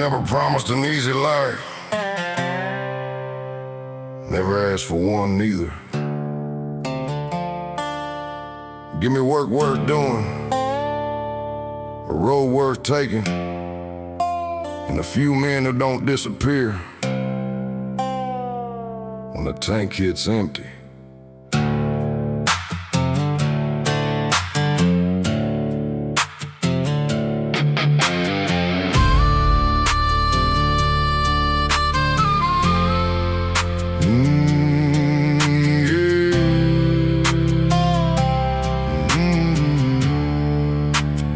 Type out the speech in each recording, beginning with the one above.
Never promised an easy life. Never asked for one neither. Give me work worth doing, a road worth taking, and a few men who don't disappear when the tank hits empty.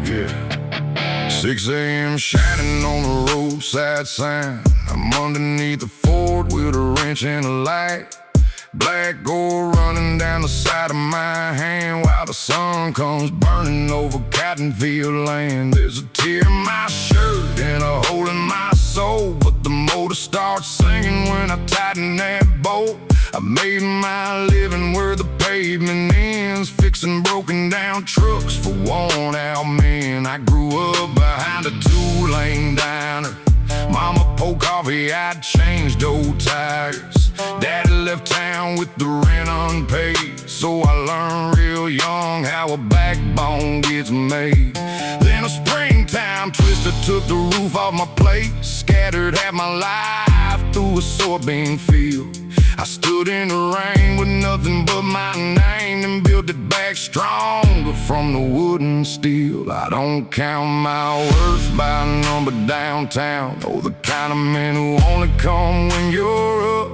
Yeah. 6 a.m. shining on the roadside sign. I'm underneath the Ford with a wrench and a light. Black gold running down the side of my hand while the sun comes burning over cotton field land. There's a tear in my shirt and a hole in my soul, but the motor starts singing when I tighten that bolt. I made my living where the pavement ends, fixing broken down trucks for worn out men. I grew up behind a 2-lane diner. Mama poured coffee, I'd changed old tires. Daddy left town with the rent unpaid, so I learned real young how a backbone gets made. Then a springtime twister took the roof off my place, scattered half my life through a soybean field. I stood in the rain with nothing but my name and built it back stronger from the wood and steel. I don't count my worth by a number downtown, oh, the kind of men who only come when you're up.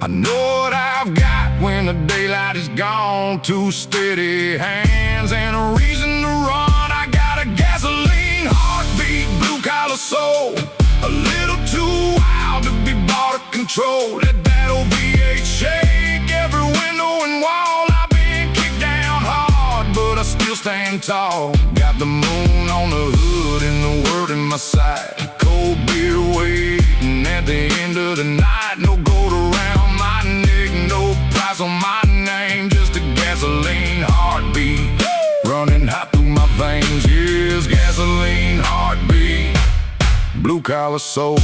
I know what I've got when the daylight is gone. 2 steady hands and a reason to run. I got a gasoline heartbeat, blue-collar soul, a little too wild to be bought or controlled. Let that old V8 shake every window and wall. I've been kicked down hard, but I still stand tall. Got the moon on the hood and the word in my sight. Cold beer waiting at the end of the night. No gold around my neck, no price on my name, just a gasoline heartbeat running hot through my veins. Yes, gasoline heartbeat, blue-collar soul.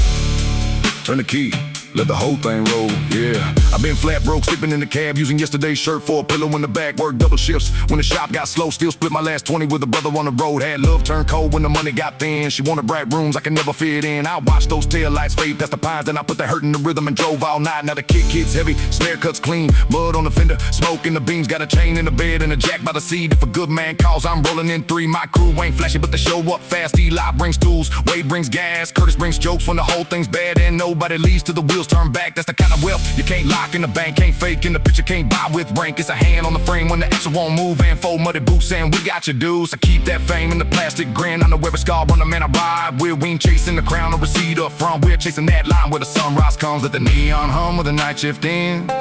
Turn the key, let the whole thing roll, yeah. I've been flat broke, sleeping in the cab, using yesterday's shirt for a pillow in the back. Worked double shifts when the shop got slow, still split my last 20 with a brother on the road. Had love turn cold when the money got thin. She wanted bright rooms I could never fit in. I watched those taillights fade past the pines, then I put the hurt in the rhythm and drove all night. Now the kick hits heavy, snare cuts clean, mud on the fender, smoke in the beams. Got a chain in the bed and a jack by the seat. If a good man calls, I'm rolling in 3. My crew ain't flashy, but they show up fast. Eli brings tools, Wade brings gas, Curtis brings jokes when the whole thing's bad and nobody leaves till the wheels turn back. That's the kind of wealth you can't lock in the bank, can't fake in the picture, can't buy with rank. It's a hand on the frame when the extra won't move, and 4 muddy boots saying we got your dues. I keep that fame in the plastic grin. I know every scar on the man I ride with. We ain't chasing the crown or receipt up front, we're chasing that line where the sunrise comes. Let the neon hum where the night shift ends.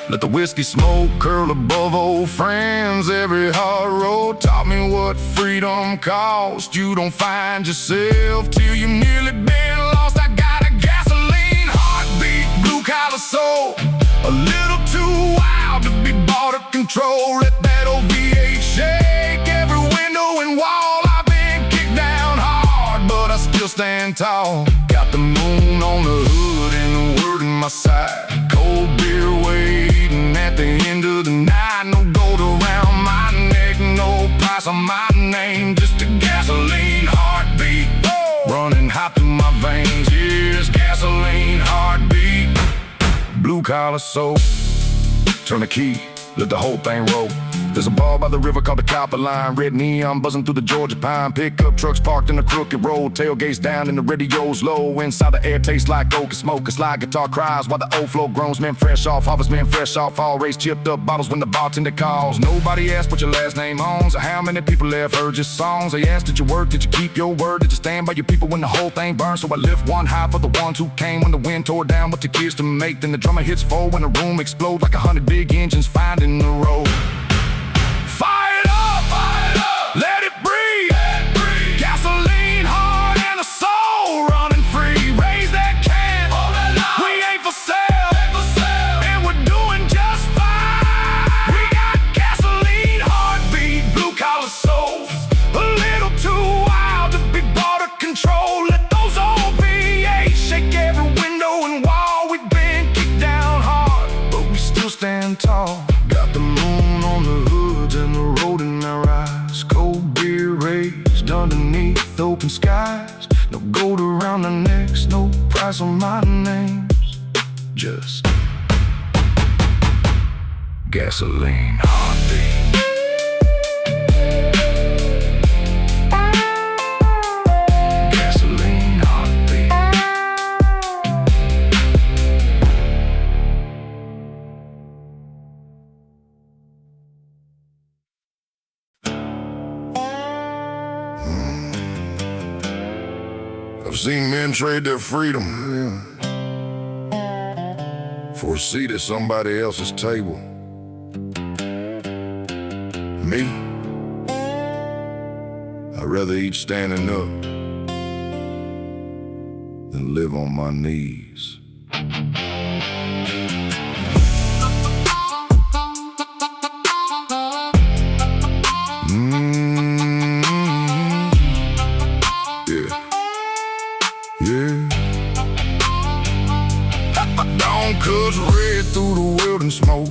Let the whiskey smoke curl above old friends. Every hard road taught me what freedom costs. You don't find yourself till you nearly been lost. I got a gasoline heartbeat, blue-collar soul, a little too wild to be bought or controlled. Let that old V8 shake every window and wall. I've been kicked down hard, but I still stand tall. Got the moon on the hood and the word in my sight. Cold beer waiting at the end of the night. No gold around my neck, no price on my name, just a gasoline heartbeat running hot through my veins. Yes, gasoline heartbeat, blue-collar soul. Turn the key, let the whole thing roll. There's a bar by the river called the Copper Line. Red neon buzzing through the Georgia pine. Pickup trucks parked in a crooked road. Tailgates down and the radio's low. Inside the air tastes like oak and smoke. A slide guitar cries while the old flow groans. Men fresh off harvest, men fresh off fall race. Chipped up bottles when the bartender calls. Nobody asked what your last name owns or how many people have heard your songs. They asked, did you work, did you keep your word, did you stand by your people when the whole thing burned? So I lift one high for the ones who came when the wind tore down what took years to make. Then the drummer hits 4 when the room explodes like 100 big engines finding the road. Fire it up, let it breathe, gasoline heart and a soul running free. Raise that can, we ain't for sale, and we're doing just fine. We got gasoline heartbeat, blue-collar souls, a little too wild to be bought or controlled. Let those old be open skies, no gold around our necks, no price on my names. Just gasoline, heartbeat. Gasoline, heartbeat. I've seen men trade their freedom for a seat at somebody else's table. Me, I'd rather eat standing up than live on my knees. Yeah. Dawn cuts red through the wind and smoke.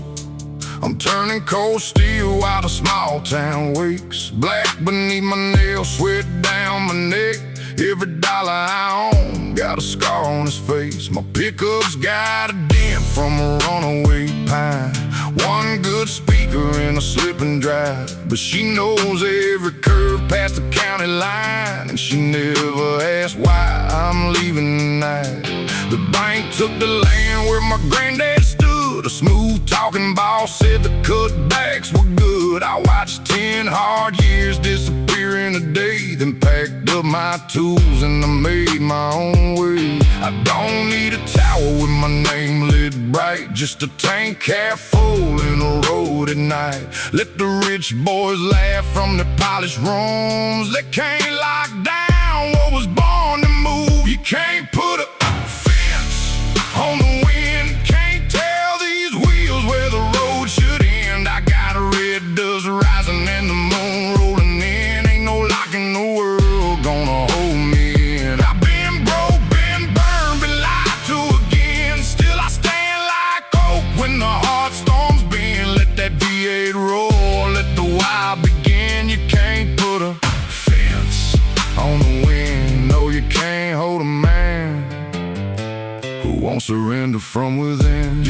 I'm turning cold steel out of small town wakes. Black beneath my nails, sweat down my neck. Every dollar I own got a scar on his face. My pickup's got a dent from a runaway pine. One good speaker in a slip and drive, but she knows every curve past the county line. And she never asked why I'm leaving tonight. The bank took the land where my granddad stood. A smooth talking boss said the cutbacks were good. I watched 10 hard years disappear in a day, then packed up my tools and I made my own way. I don't need a tower with my name lit bright, just a tank half full in a road at night. Let the rich boys laugh from their polished rooms. They can't lock down what was born to move. You can't put a fence on the wind, can't tell these wheels where the road should end. I got a red dust rising and the moon rolling in. Ain't no lock in the world gonna hold me in. I've been broke, been burned, been lied to again. Still I stand like oak when the heart storms bend. Let that V8 roll, let the wild begin. You can't put a fence on the wind. No, you can't hold a man who won't surrender from within.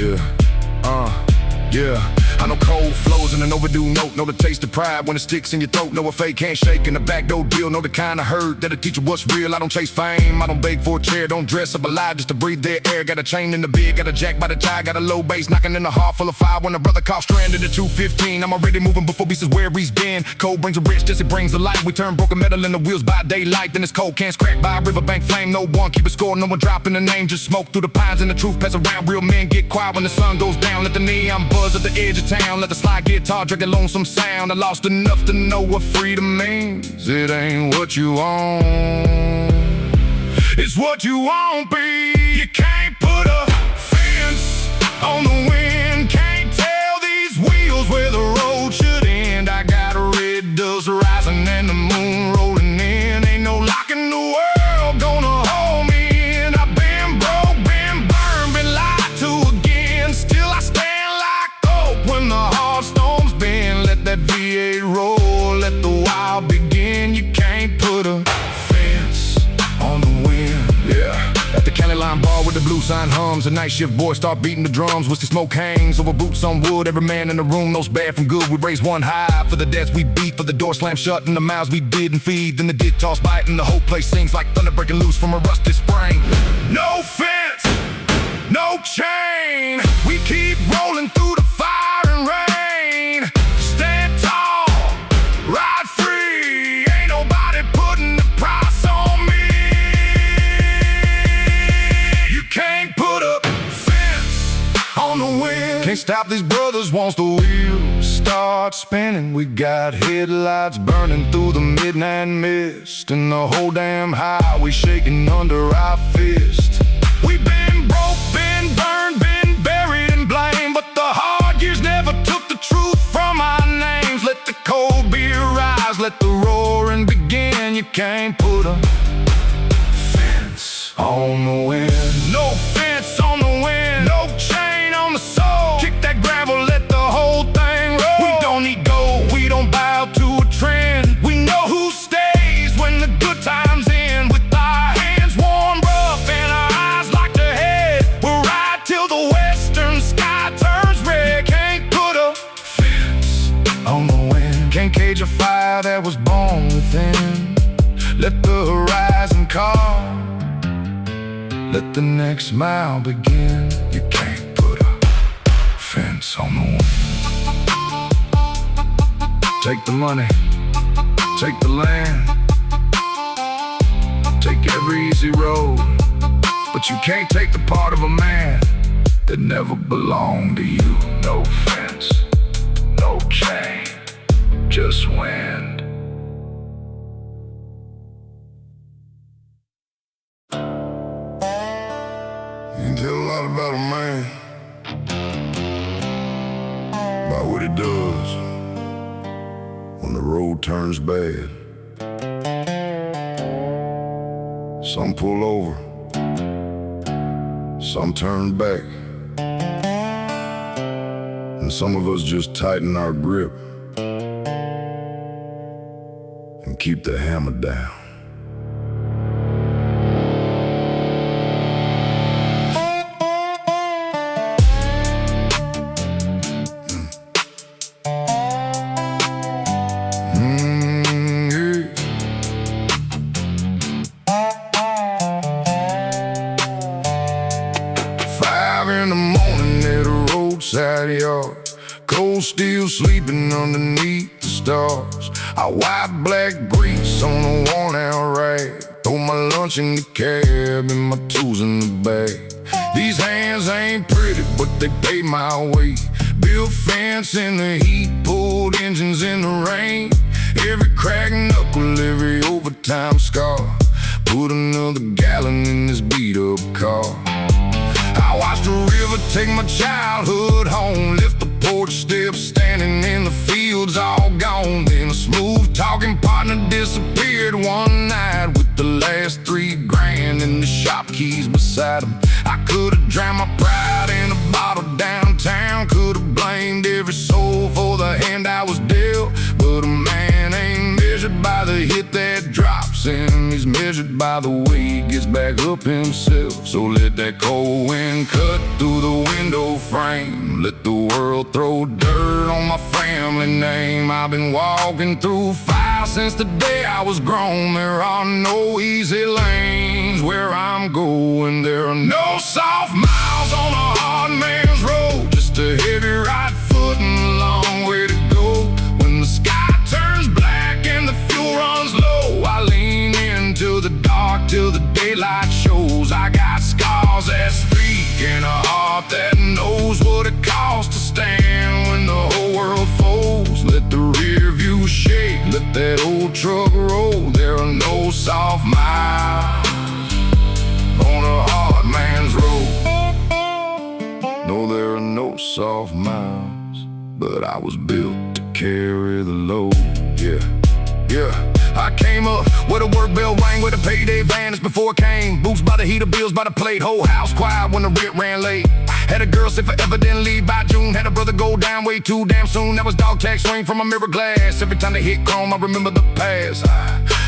Yeah, I know cold flows and an overdue note. Know the taste of pride when it sticks in your throat. Know a fake handshake and a backdoor deal. Know the kind of hurt that'll teach you what's real. I don't chase fame, I don't beg for a chair. Don't dress up alive just to breathe their air. Got a chain in the big, got a jack by the tie. Got a low bass knocking in the heart full of fire. When a brother caught stranded at 215, I'm already moving before beast is where he's been. Cold brings a rich, just it brings the light. We turn broken metal in the wheels by daylight. Then it's cold cans cracked by a riverbank flame. No one keep it score, no one dropping the name. Just smoke through the pines and the truth pass around. Real men get quiet when the sun goes down. Let the neon buzz at the edge of town. Let the slide guitar drag a lonesome sound. I lost enough to know what freedom means. It ain't what you own, it's what you won't be. You can't put a fence on the wind, can't tell these wheels where the road should end. I got a red dust rising and the moon rolling in. Ain't no lock in the world gonna hold me in. I've been broke, been burned, been lied to again. Still I stand like oak when the heart storms bend. Let that V8 roll, let the wild begin. You can't put a fence on the wind. Yeah. At the county line bar with the blue sign hums, the night shift boys start beating the drums. Whiskey smoke hangs over boots on wood. Every man in the room knows bad from good. We raise one high for the debts we beat, for the door slammed shut and the mouths we didn't feed. Then the did toss bite and the whole place sings like thunder breaking loose from a rusted spring. No fence, no chain, we keep rolling through the fire and rain. Stand tall, ride free, ain't nobody putting the price on me. You can't put a fence on the wind, can't stop these brothers once the wheels start spinning. We got headlights burning through the midnight mist, and the whole damn highway shaking under our fist. We've been broke, been burned, been buried in blame, but the hard years never took the truth from our names. Let the cold beer rise, let the roaring begin. You can't put a fence on the wind. No fence on the wind, no chain on the soul. Kick that gravel, let the whole thing roll. We don't need gold, we don't bow to a trend. We know who stays when the good times end. that was born within. Let the horizon call, let the next mile begin. You can't put a fence on the wind. Take the money, take the land, take every easy road, but you can't take the part of a man that never belonged to you. No fence, no chain, just wind. You can tell a lot about a man by what he does when the road turns bad. Some pull over, some turn back, and some of us just tighten our grip and keep the hammer down. In the morning at a roadside yard, cold steel sleeping underneath the stars. I wipe black grease on a worn-out rag, throw my lunch in the cab and my tools in the bag. These hands ain't pretty, but they pay my way. Built fence in the heat, pulled engines in the rain. Every cracked knuckle, every overtime scar, put another gallon in this beat-up car. I watched the river take my childhood home, lift the porch steps, standing in the fields all gone. Then a smooth talking partner disappeared one night with the last $3 grand and the shop keys beside him. I could've drowned my pride in a bottle downtown, could've blamed every soul for the hand I was dealt. But a man ain't measured by the hit that drops him, he's measured by the way he gets back up himself. So let that cold wind cut through the window frame, let the world throw dirt on my family name. I've been walking through fire since the day I was grown. There are no easy lanes where I'm going. There are no soft miles on a hard man's road, just a heavy right foot and a long way to go. When the sky turns black and the fuel runs low, I lean into the dark till the daylight shows. I got scars that speak and a heart that knows what it costs to stand when the whole world folds. Let the rear view shake, let that old truck roll. There are no soft miles on a hard man's road. No, there are no soft miles, but I was built to carry the load. Yeah, I came up where the work bell rang, where the payday vanished before it came. Boots by the heater, bills by the plate, whole house quiet when the rent ran late. Had a girl say forever, didn't leave by June. Had a brother go down way too damn soon. That was dog tags swing from a mirror glass. Every time they hit chrome, I remember the past.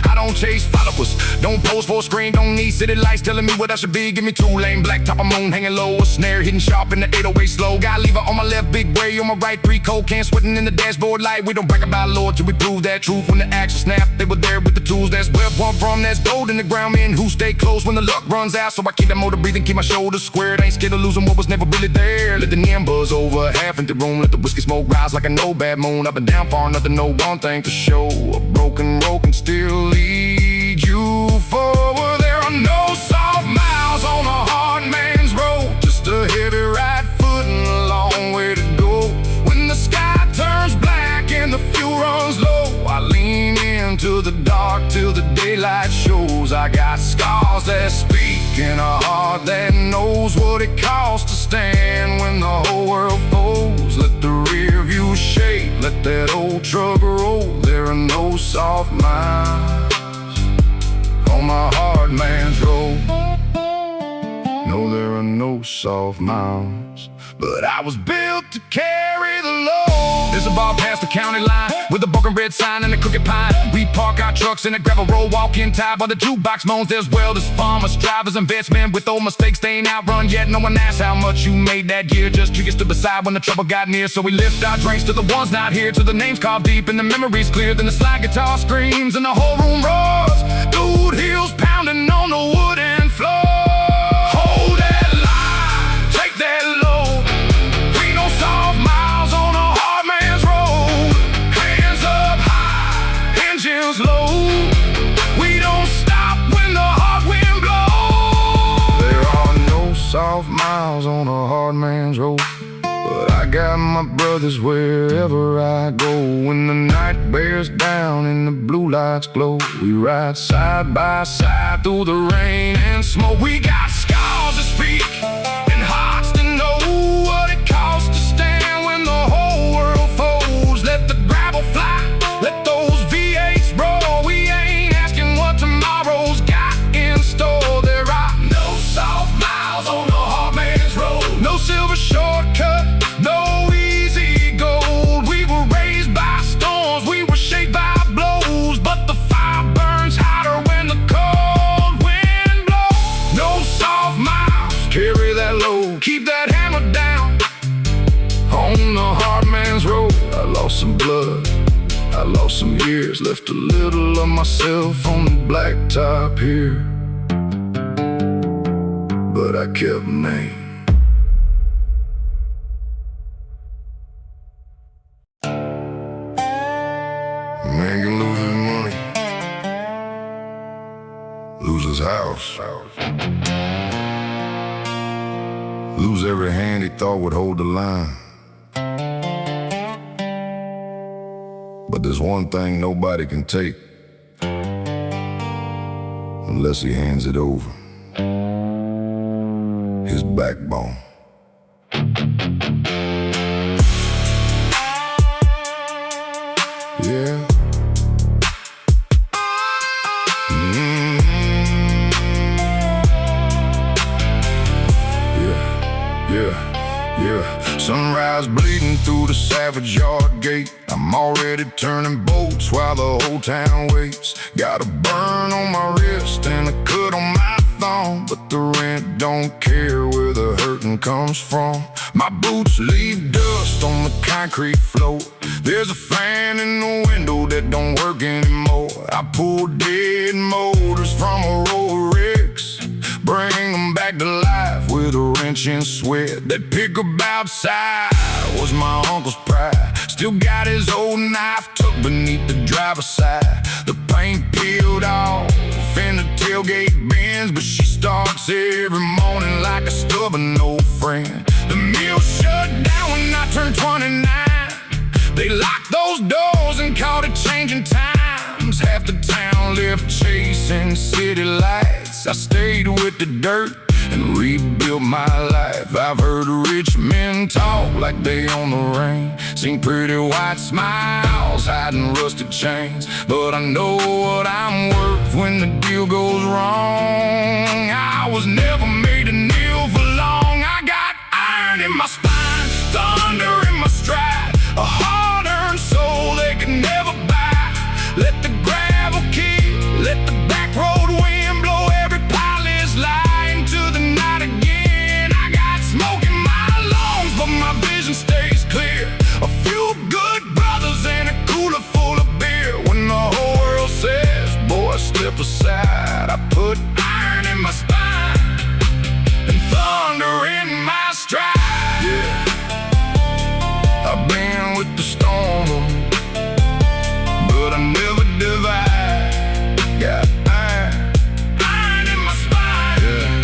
I don't chase followers, don't pose for a screen, don't need city lights telling me what I should be. Give me 2-lane, black top of moon hanging low, a snare hitting sharp in the 808 slow. Got lever on my left, big way on my right, 3 cold cans sweating in the dashboard light. We don't brag about Lord till we prove that truth. When the action snap, they were there with the tools. That's where one from, that's gold in the ground. Men who stay close when the luck runs out. So I keep that motor breathing, keep my shoulders squared. Ain't scared of losing what was never really there. Let the neon buzz over half into room, let the whiskey smoke rise like a no bad moon. Up and down far enough to know one thing for sure: a broken road can still lead you forward. There are no soft miles on a hard man's road, just a heavy right foot and a long way to go. When the sky turns black and the fuel runs low, I lean into the dark till the daylight shows. I got scars that speak and a heart that knows what it costs to stand when the whole world folds. Let the rear view shake, let that old truck roll. There are no soft miles on my hard man's road. No, there are no soft miles, but I was built to carry the load. There's a bar past the county line with a broken red sign and a crooked pine. We park our trucks in a gravel road, walking tied by the jukebox moans. There's welders, farmers, drivers, and vets, men with old mistakes they ain't outrun yet. No one asks how much you made that year, just you stood beside when the trouble got near. So we lift our drinks to the ones not here, to the names carved deep and the memories clear. Then the slide guitar screams and the whole room roars. Dude, heels pounding on the wooden floor. Hold that line, take that load. We no soft miles on a hard man's road. Hands up high, engines low. We don't stop when the hard wind blows. There are no soft miles on a hard man's road, but I got my brothers wherever I go. When the night bears down and the blue lights glow, we ride side by side through the rain and smoke. We got scars to speak and hearts to know what it costs to stand when the whole world folds. Let the gravel fly, let those V8s roll. We ain't asking what tomorrow's got in store. There are no soft miles on the hard man's road, no silver shortcut, no easy gold. We were raised by storms, we were shaped by blows, but the fire burns hotter when the cold wind blows. No soft miles, carry that load, keep that hammer down. On the hard man's road, I lost some blood, I lost some years, left a little of myself on the blacktop here, but I kept my name. Man can lose his money, lose his house, lose every hand he thought would hold the line. But there's one thing nobody can take unless he hands it over: his backbone. Yeah. Yeah. Sunrise bleeding through the Savage Yard gate. I'm already turning boats while the whole town waits. Got a burn on my wrist and a cut on my thumb, but the rent don't care where the hurting comes from. My boots leave dust on the concrete floor. There's a fan in the window that don't work anymore. I pull dead motors from a row of rigs, bring them back to life with a wrench and sweat. That pickup outside was my uncle's pride. Still got his old knife tucked beneath the driver's side. The paint peeled off and the tailgate bends, but she starts every morning like a stubborn old friend. The mill shut down when I turned 29. They locked those doors and called it changing times. Half the town left chasing city lights. I stayed with the dirt and rebuilt my life. I've heard rich men talk like they own the rain, seen pretty white smiles hiding rusted chains, but I know what I'm worth when the deal goes wrong. I was never made to kneel for long. I got iron in my spine, thunder in my stride, a hard-earned soul they could never buy. Let the gravel kick, let the backroad wind blow every pilot's lie into the night again. I got smoke in my lungs, but my vision stays clear. A few good brothers and a cooler full of beer. When the whole world says, boy, step aside, I put iron in my spine and thunder in my stride. Yeah, I've been with the storm, but I never divide. Got iron in my spine, yeah.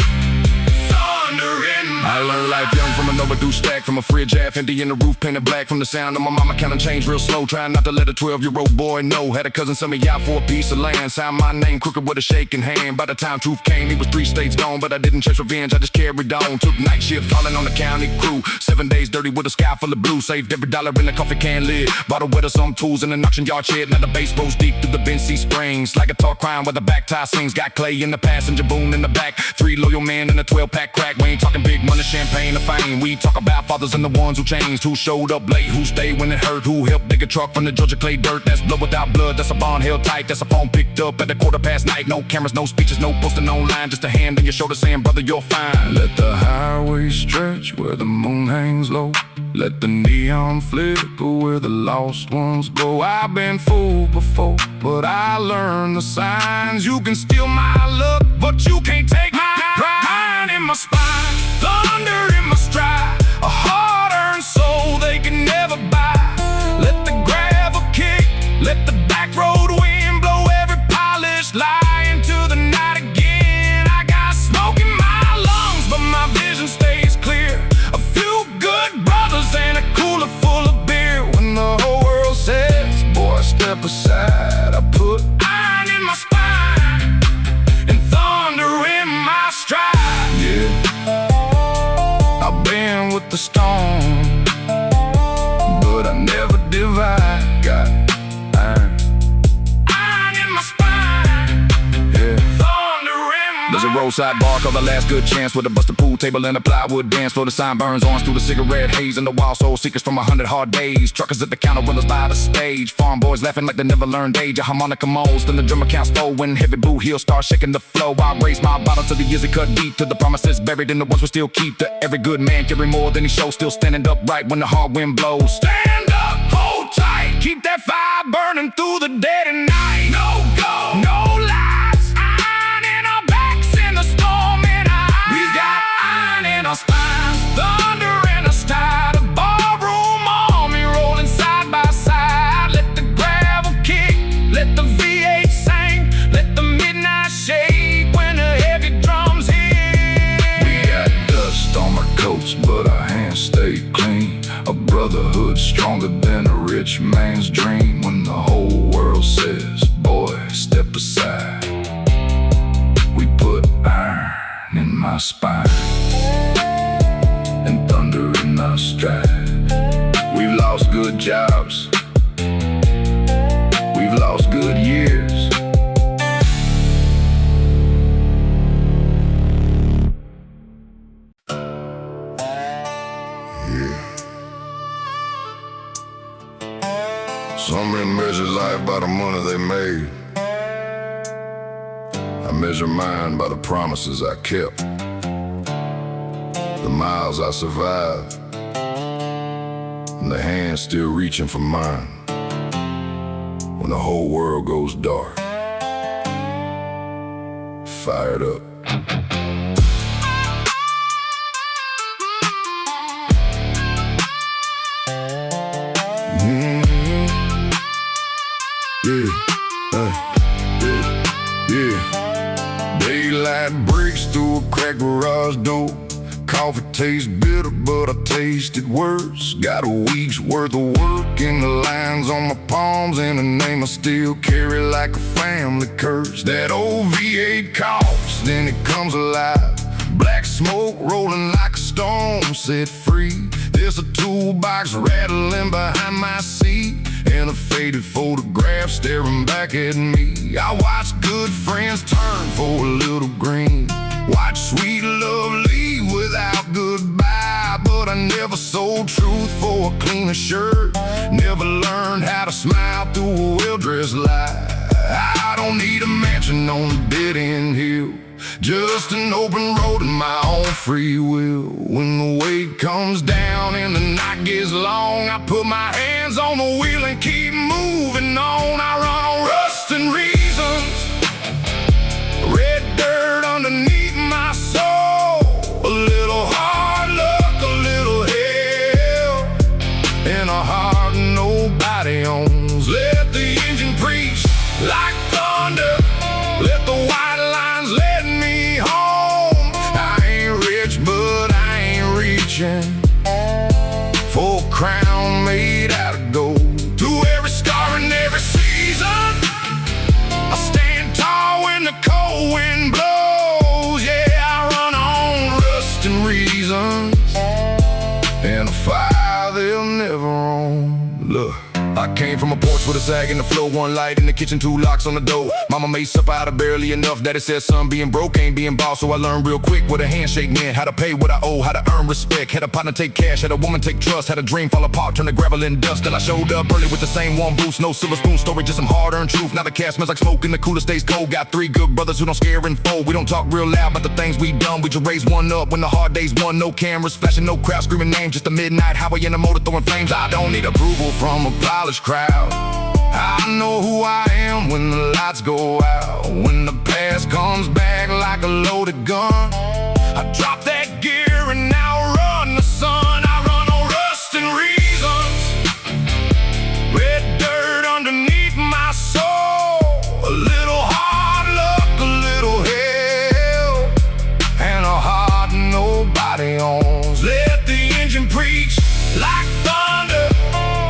Thunder in my I learned life young from an overdue stack, from a fridge half empty and the roof painted black, from the sound of my mama counting change real slow, trying not to let a 12-year-old boy know. Had a cousin send me out for a piece of land, signed my name crooked with a shaking hand. By the time truth came, he was 3 states gone, but I didn't chase revenge, I just carried on. Took night shift, calling on the county crew, 7 days dirty with a sky full of blue. Saved every dollar in the coffee can lid, bought a wet of some tools in an auction yard shed. Now the bass rolls deep through the Benzie Springs, like a guitar crying where the back tie sings. Got Clay in the passenger, Boone in the back, 3 loyal men in a 12-pack crack. We ain't talking big money, champagne or fame, we talk about Godfathers and the ones who changed, who showed up late, who stayed when it hurt, who helped dig a truck from the Georgia clay dirt. That's blood without blood, that's a bond held tight, that's a phone picked up at the 1:15. No cameras, no speeches, no posting online, just a hand on your shoulder saying, brother, you're fine. Let the highway stretch where the moon hangs low. Let the neon flicker where the lost ones go. I've been fooled before, but I learned the signs. You can steal my luck, but you can't take my pride. Iron in my spine, thunder in my stride, a hard-earned soul they can never buy. Let the gravel kick, let the back road wind blow every polished lie into the night again. I got smoke in my lungs, but my vision stays clear. A few good brothers and a cooler full of beer. When the whole world says, boy, step aside, I put iron in my spine and thunder in my stride. Yeah, I've been with the storm, but I never divide. Got iron in my spine, yeah. Thunder in my. There's a roadside bar called The Last Good Chance, with a busted pool table and a plywood dance floor. The sign burns orange through the cigarette haze, and the wild soul seekers from 100 hard days. Truckers at the counter, windows by the stage. Farm boys laughing like they never learned age. A harmonica molds, then the drummer counts four. When heavy boo heels start shaking the flow, I raise my bottle to the years it cut deep, to the promises buried in the ones we still keep. To every good man carry more than he shows, still standing upright when the hard wind blows. Stand up, hold tight, keep that fire burning through the dead of night. No go, no lies, iron in our backs in the storm in our eyes. We got iron in our spines, thunder in our stride, a barroom army rolling side by side. Let the gravel kick, let the V8 sing, let the midnight shake when the heavy drums hit. We got dust on our coats, but our hands stay clean. A brotherhood stronger than a rich man's dream. When the whole world says, boy, step aside, we put iron in my spine and thunder in our stride. We've lost good jobs, we've lost good years. Some men measure life by the money they made. I measure mine by the promises I kept, the miles I survived, and the hands still reaching for mine. When the whole world goes dark, fired up. Yeah. Daylight breaks through a cracked garage door. Coffee tastes bitter, but I taste it worse. Got a week's worth of work in the lines on my palms, and a name I still carry like a family curse. That old V8 coughs, then it comes alive. Black smoke rolling like a storm set free. There's a toolbox rattling behind my seat, and a faded photograph staring back at me. I watch good friends turn for a little green, watch sweet love leave without goodbye. But I never sold truth for a cleaner shirt, never learned how to smile through a well-dressed lie. I don't need a mansion on a dead-end hill, just an open road and my own free will. When the weight comes down and the night gets long, I put my hands on the wheel and keep moving on. I run on rust and reasons, red dirt underneath my soul. A little hard luck, a little hell, and a heart nobody owns. Let the engine preach like thunder, let the white lines let me home. I ain't rich, but I ain't reaching for a crown made out of gold. Through every scar and every season, I stand tall when the cold wind blows. Yeah, I run on rust and reasons, and a fire they'll never own. Look, I came from a porch with a sag in the floor, one light in the kitchen, two locks on the door. Mama made supper out of barely enough that it said son, being broke ain't being boss. So I learned real quick what a handshake meant, how to pay what I owe, how to earn respect. Had a partner take cash, had a woman take trust, had a dream fall apart, turn to gravel and dust. Till I showed up early with the same one boost, no silver spoon story, just some hard-earned truth. Now the cash smells like smoke and the cooler stays cold. Got three good brothers who don't scare and fold. We don't talk real loud about the things we done, we just raise one up when the hard days won. No cameras flashing, no crowd screaming names, just a midnight highway in the motor throwing flames. I don't need approval from a polished crowd. I know who I am when the lights go out. When the past comes back like a loaded gun, I drop that gear and now run the sun. I run on rust and reasons, red dirt underneath my soul. A little hard luck, a little hell, and a heart nobody owns. Let the engine preach like thunder,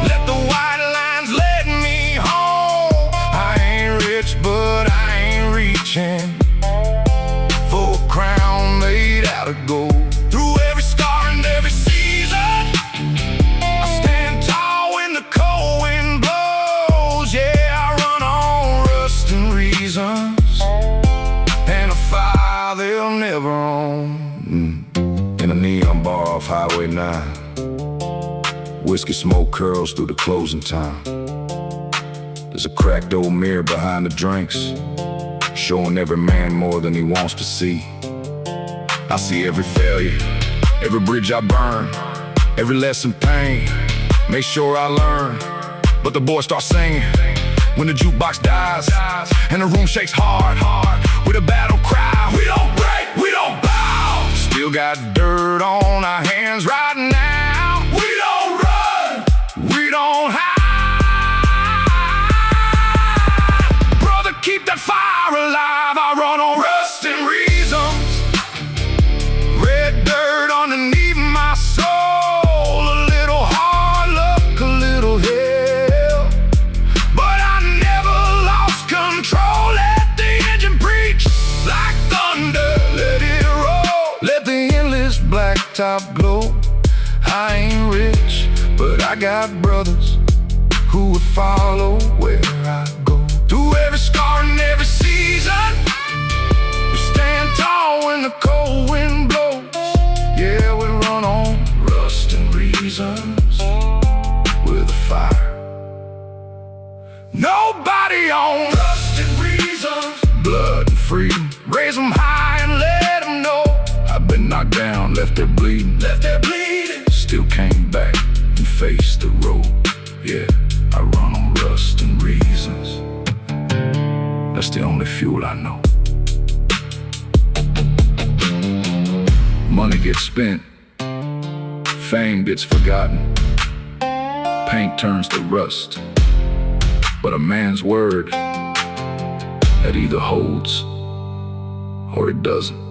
let the white lines let me home. I ain't rich, but I ain't reaching for a crown made out of gold. Through every scar and every season, I stand tall when the cold wind blows. Yeah, I run on rust and reasons, and a fire they'll never own. In a neon bar off Highway 9, whiskey smoke curls through the closing time. There's a cracked old mirror behind the drinks, showing every man more than he wants to see. I see every failure, every bridge I burn, every lesson pain, make sure I learn. But the boys start singing when the jukebox dies and the room shakes hard, with a battle cry. We don't break, we don't bow. Still got dirt on our hands right now. We don't run, we don't hide. Brother, keep that fire alive. I run on rust and reasons, red dirt underneath my soul. A little hard luck, a little hell, but I never lost control. Let the engine preach like thunder, let it roll. Let the endless blacktop glow. I ain't rich, but I got brothers who would follow where I go. Through every scar and every season, we stand tall when the cold wind blows. Yeah, we run on rust and reasons with a fire nobody owns. Rust and reasons, blood and freedom, raise them high and let them know. I've been knocked down, left there bleeding, still came back and faced the road. Yeah, I run on rust and reasons, that's the only fuel I know. Money gets spent, fame gets forgotten, paint turns to rust, but a man's word, that either holds or it doesn't.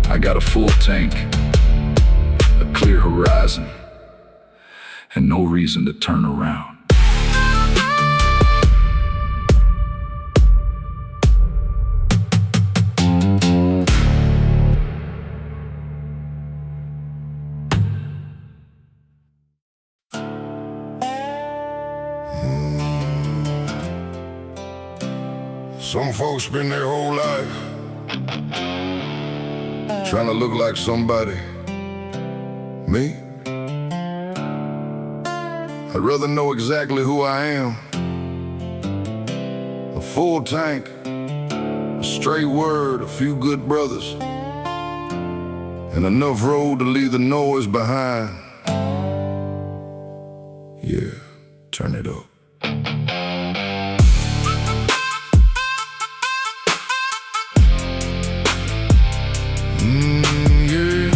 I got a full tank, a clear horizon, and no reason to turn around. Some folks spend their whole life trying to look like somebody. Me? I'd rather know exactly who I am. A full tank, a straight word, a few good brothers, and enough road to leave the noise behind. Yeah, turn it up. Yeah.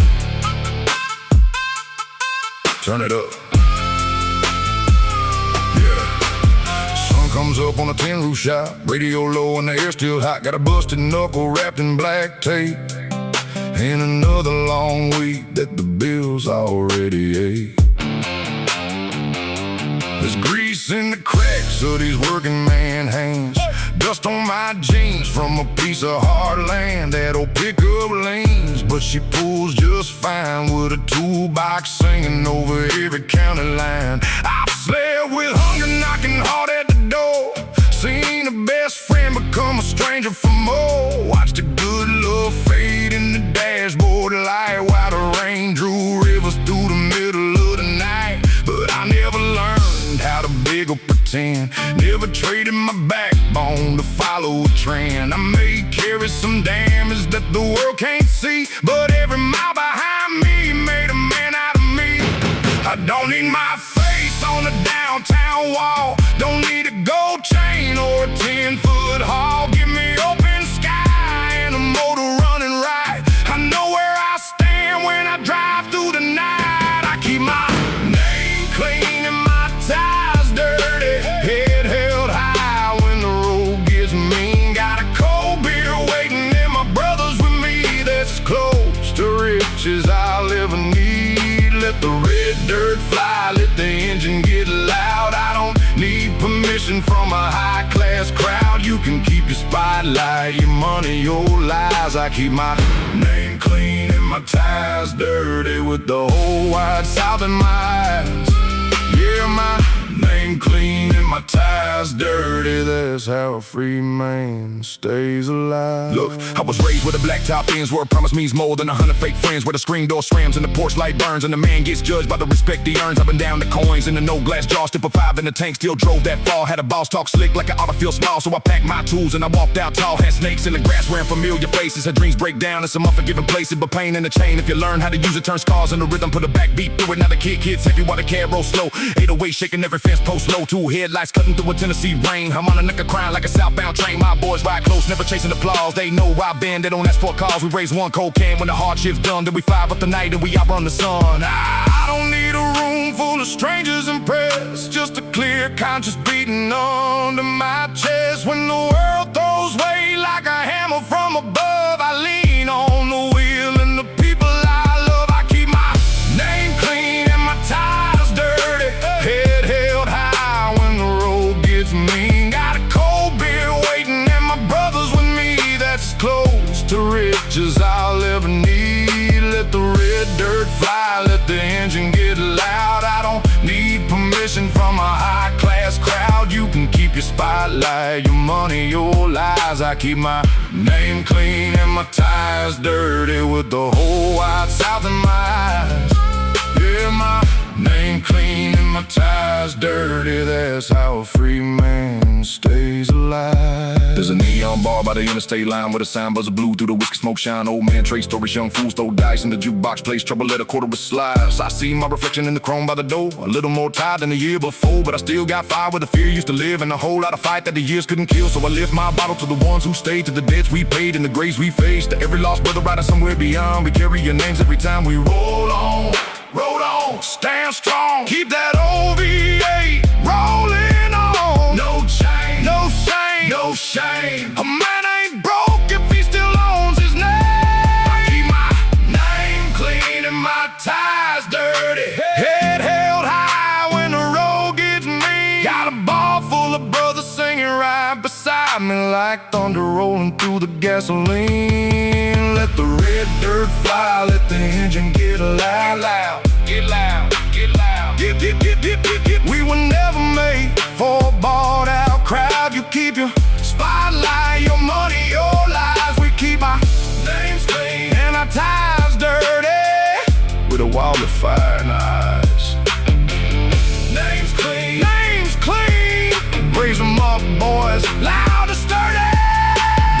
Turn it up. Yeah. Sun comes up on a tin roof shop, radio low and the air still hot. Got a busted knuckle wrapped in black tape, and another long week that the bills already ate. There's grease in the cracks of these working man hands, dust on my jeans from a piece of hard land. That old pickup lanes, but she pulls just fine with a toolbox singing over every county line. I've Slept with hunger knocking hard at the door. Seen a best friend become a stranger for more. Watched a good love fade in the dashboard light while the rain drew rivers through the middle of the night. But I never learned how to beg or pretend. Never traded my backbone to follow a trend. I may carry some damage that the world can't see, but every mile behind me made a man out of me. I don't need my face on the downtown wall. Don't need a gold chain or a 10-foot haul. Give me open sky and a motor running right. I know where I stand when I drive through the night. I keep my name clean and my ties dirty. Head held high when the road gets mean. Got a cold beer waiting and my brothers with me. That's close to riches I'll ever need. Let the red dirt fly, let the engine get loud. I don't need permission from a high-class crowd. You can keep your spotlight, your money, your lies. I keep my name clean and my ties dirty, with the whole wide South in my eyes. Yeah, my name clean and my ties dirty. That's how a free man stays alive. Look, I was raised with a black top ends where a promise means more than 100 fake friends, where the screen door slams and the porch light burns and the man gets judged by the respect he earns. Up and down the coins in the no glass jar, step a 5 in the tank, still drove that far. Had a boss talk slick like I ought to feel small, so I packed my tools and I walked out tall. Had snakes in the grass wearing familiar faces. Had dreams break down in some unforgiving places, but pain in the chain. If you learn how to use it, turn scars in the rhythm, put a backbeat through it. Now the kick hits heavy while the cab rolls slow. 808 shaking every fence post low. 2 headlights cutting through a Tennessee rain. I'm on a nigga crying like a southbound train. My boys ride close, never chasing applause. They know I've been, they don't ask for a cause. We raise one cold can when the hardship's done. Then we fire up the night and we outrun the sun. I don't need a room full of strangers and press, just a clear conscience beating under my chest. When the world throws weight like a hammer from above, I lean on the wheel and the people I love. I keep my name clean and my ties dirty. Head held high when the road gets mean. Got a cold beer waiting and my brothers with me. That's close to riches I'll ever need. Let the red dirt fly, let the engine get loud. I don't need permission from a high-class crowd. You can keep your spotlight, your money, your lies. I keep my name clean and my ties dirty, with the whole wide South in my eyes. Yeah, my name clean and my ties dirty. That's how a free man stays alive. There's a neon bar by the interstate line where the sign buzzer blue through the whiskey smoke shine. Old man trade stories, young fools throw dice in the jukebox, plays trouble at a quarter with slides. I see my reflection in the chrome by the door, a little more tired than the year before, but I still got fire where the fear used to live, and a whole lot of fight that the years couldn't kill. So I lift my bottle to the ones who stayed, to the debts we paid and the grace we faced, to every lost brother riding somewhere beyond. We carry your names every time we roll on. Roll on, stand strong, keep that OVA rolling on. No change, no shame, no shame. A man ain't broke if he still owns his name. I keep my name clean and my ties dirty. Head held high when the road gets mean. Got a bar full of brothers singing right beside me, like thunder rolling through the gasoline. Let the red dirt fly, let the engine get loud, loud. Get loud, get loud. Get. We were never made for a bought out crowd. You keep your spotlight, your money, your lies. We keep our names clean and our ties dirty, with a wall of fire in our eyes. Names clean, names clean. Raise them up, boys, loud and sturdy.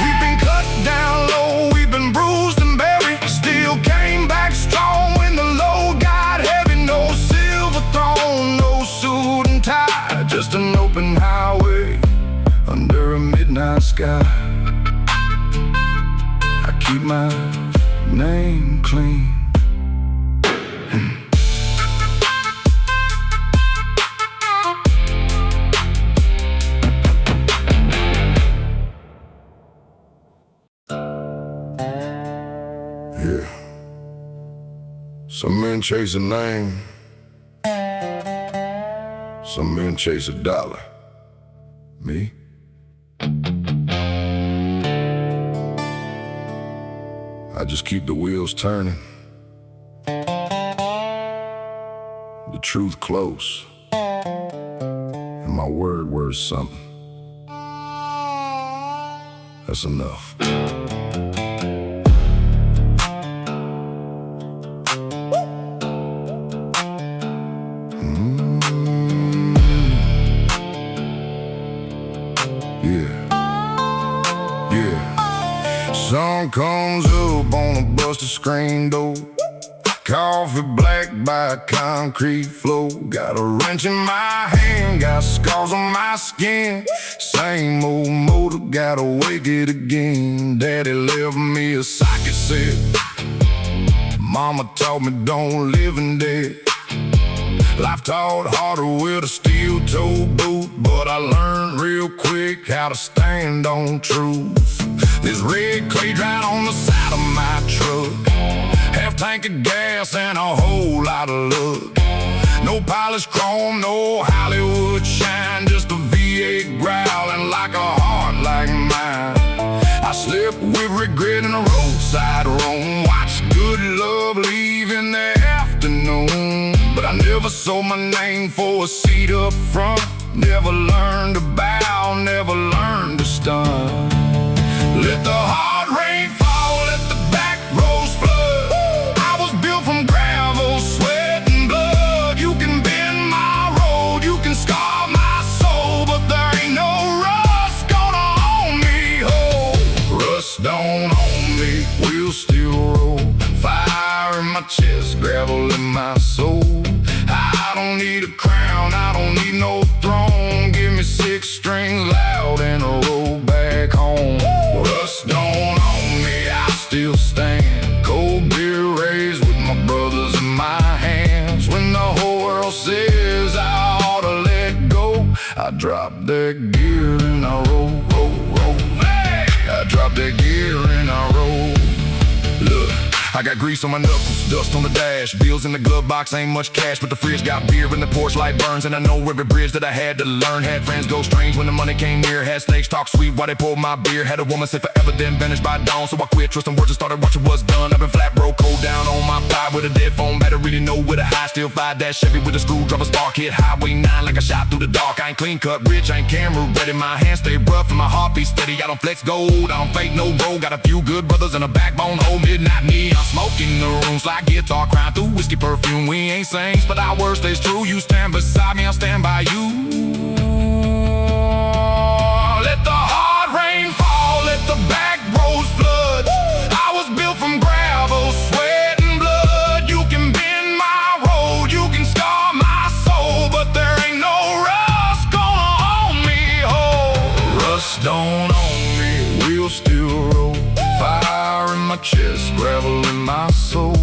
We've been cut down low, we've been bruised and buried, still came back strong when the load got heavy. No silver throne, no suit and tie, just an open highway under a midnight sky. I keep my name clean. Yeah. Some men chase a name, some men chase a dollar. Me? I just keep the wheels turning, the truth close, my word worth something. That's enough. Sun comes up on a busted screen door. Coffee black by a concrete floor. Got a wrench in my hand, got scars on my skin. Same old motor, gotta wake it again. Daddy left me a socket set. Mama taught me don't live in debt. Life taught harder with a steel-toe boot, but I learned real quick how to stand on truth. There's red clay dried on the side of my truck, half tank of gas and a whole lot of luck. No polished chrome, no Hollywood shine, just a V8 growling like a heart like mine. I slept with regret in a roadside room, watched good love leave in the afternoon. But I never sold my name for a seat up front. Never learned to bow, never learned to stun. Let the hard rain fall, let the back roads flood. I was built from gravel, sweat and blood. You can bend my road, you can scar my soul, but there ain't no rust gonna own me whole. Rust don't own me, we'll still roll. Fire in my chest, gravel in my soul. I don't need a crown, I don't need no throne. Give me 6 strings loud and a roll back home. Rust don't own me, I still stand. Cold beer raised with my brothers in my hands. When the whole world says I ought to let go, I drop that gear and I roll, roll, roll. Hey! I drop that gear and I roll. Look, I got grease on my knuckles, dust on the dash. Bills in the glove box, ain't much cash, but the fridge got beer and the porch light burns. And I know every bridge that I had to learn. Had friends go strange when the money came near. Had snakes talk sweet while they poured my beer. Had a woman say forever, then vanished by dawn. So I quit trusting words and started watching what's done. I've been flat broke, cold down on my pie with a dead phone battery, really know where to hide. Still 5 that Chevy with a screwdriver spark. Hit Highway 9 like a shot through the dark. I ain't clean cut rich, I ain't camera ready. My hands stay rough and my heartbeat steady. I don't flex gold, I don't fake no roll. Got a few good brothers and a backbone. Oh, midnight me, I'm smoking the room, slide guitar, crying through whiskey perfume. We ain't saints, but our word stays true. You stand beside me, I'll stand by you. Let the hard rain fall, let the back roads flood. I was built from gravel, sweat and blood. You can bend my road, you can scar my soul, but there ain't no rust gonna own me whole. Rust don't own me, we'll still roll. Fire in my chest, gravel in my soul.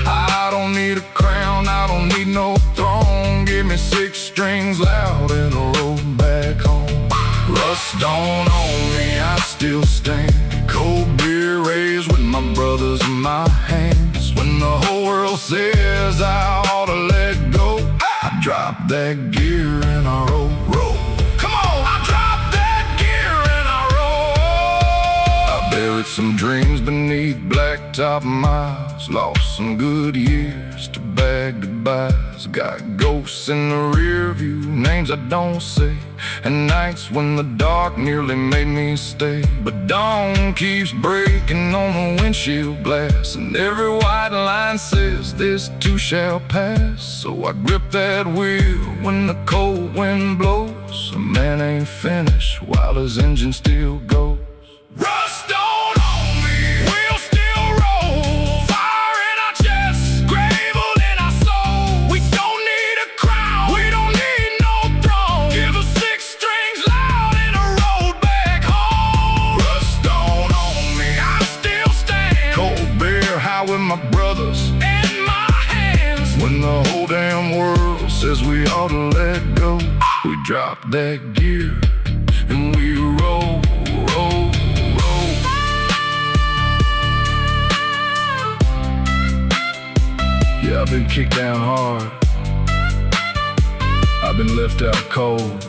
I don't need a crown, I don't need no throne. Give me 6 strings loud and a roll back home. Rust don't own me, I still stand. Cold beer raised with my brothers in my hands. When the whole world says I ought to let go, I drop that gear and I roll, roll. Come on, I drop that gear and I roll. I buried some dreams beneath blacktop miles. Lost some good years to bad goodbyes. Got ghosts in the rear view, names I don't say, and nights when the dark nearly made me stay. But dawn keeps breaking on the windshield glass, and every white line says this too shall pass. So I grip that wheel when the cold wind blows. A man ain't finished while his engine still goes. Rust don't own me, we'll still roll. Fire in our chest, gravel in our soul. We don't need a crown, we don't need no throne. Give us 6 strings loud and a road back home. Rust don't own me, I still stand. Cold beer high with my brothers in my hands. When the whole damn world says we ought to let go, we drop that gear and we roll, roll. Yeah, I've been kicked down hard, I've been left out cold,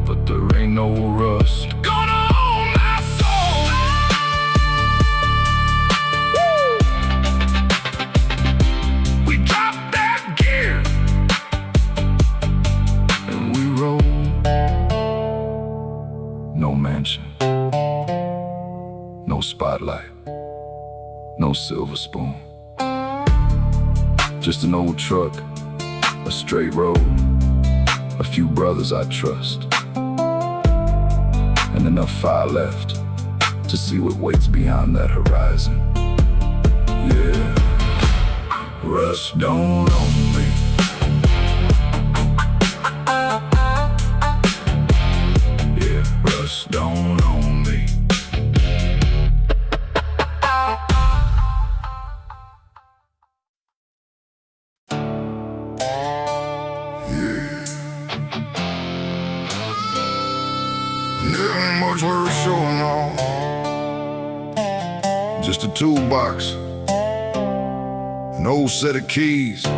but there ain't no rust gonna own my soul. Woo! We drop that gear and we roll. spotlight, no silver spoon. Just an old truck, a straight road, a few brothers I trust, and enough fire left to see what waits beyond that horizon. Yeah, rust don't own me. Yeah, rust don't own me. Nothing much worth showing off. Just a toolbox, an old set of keys, a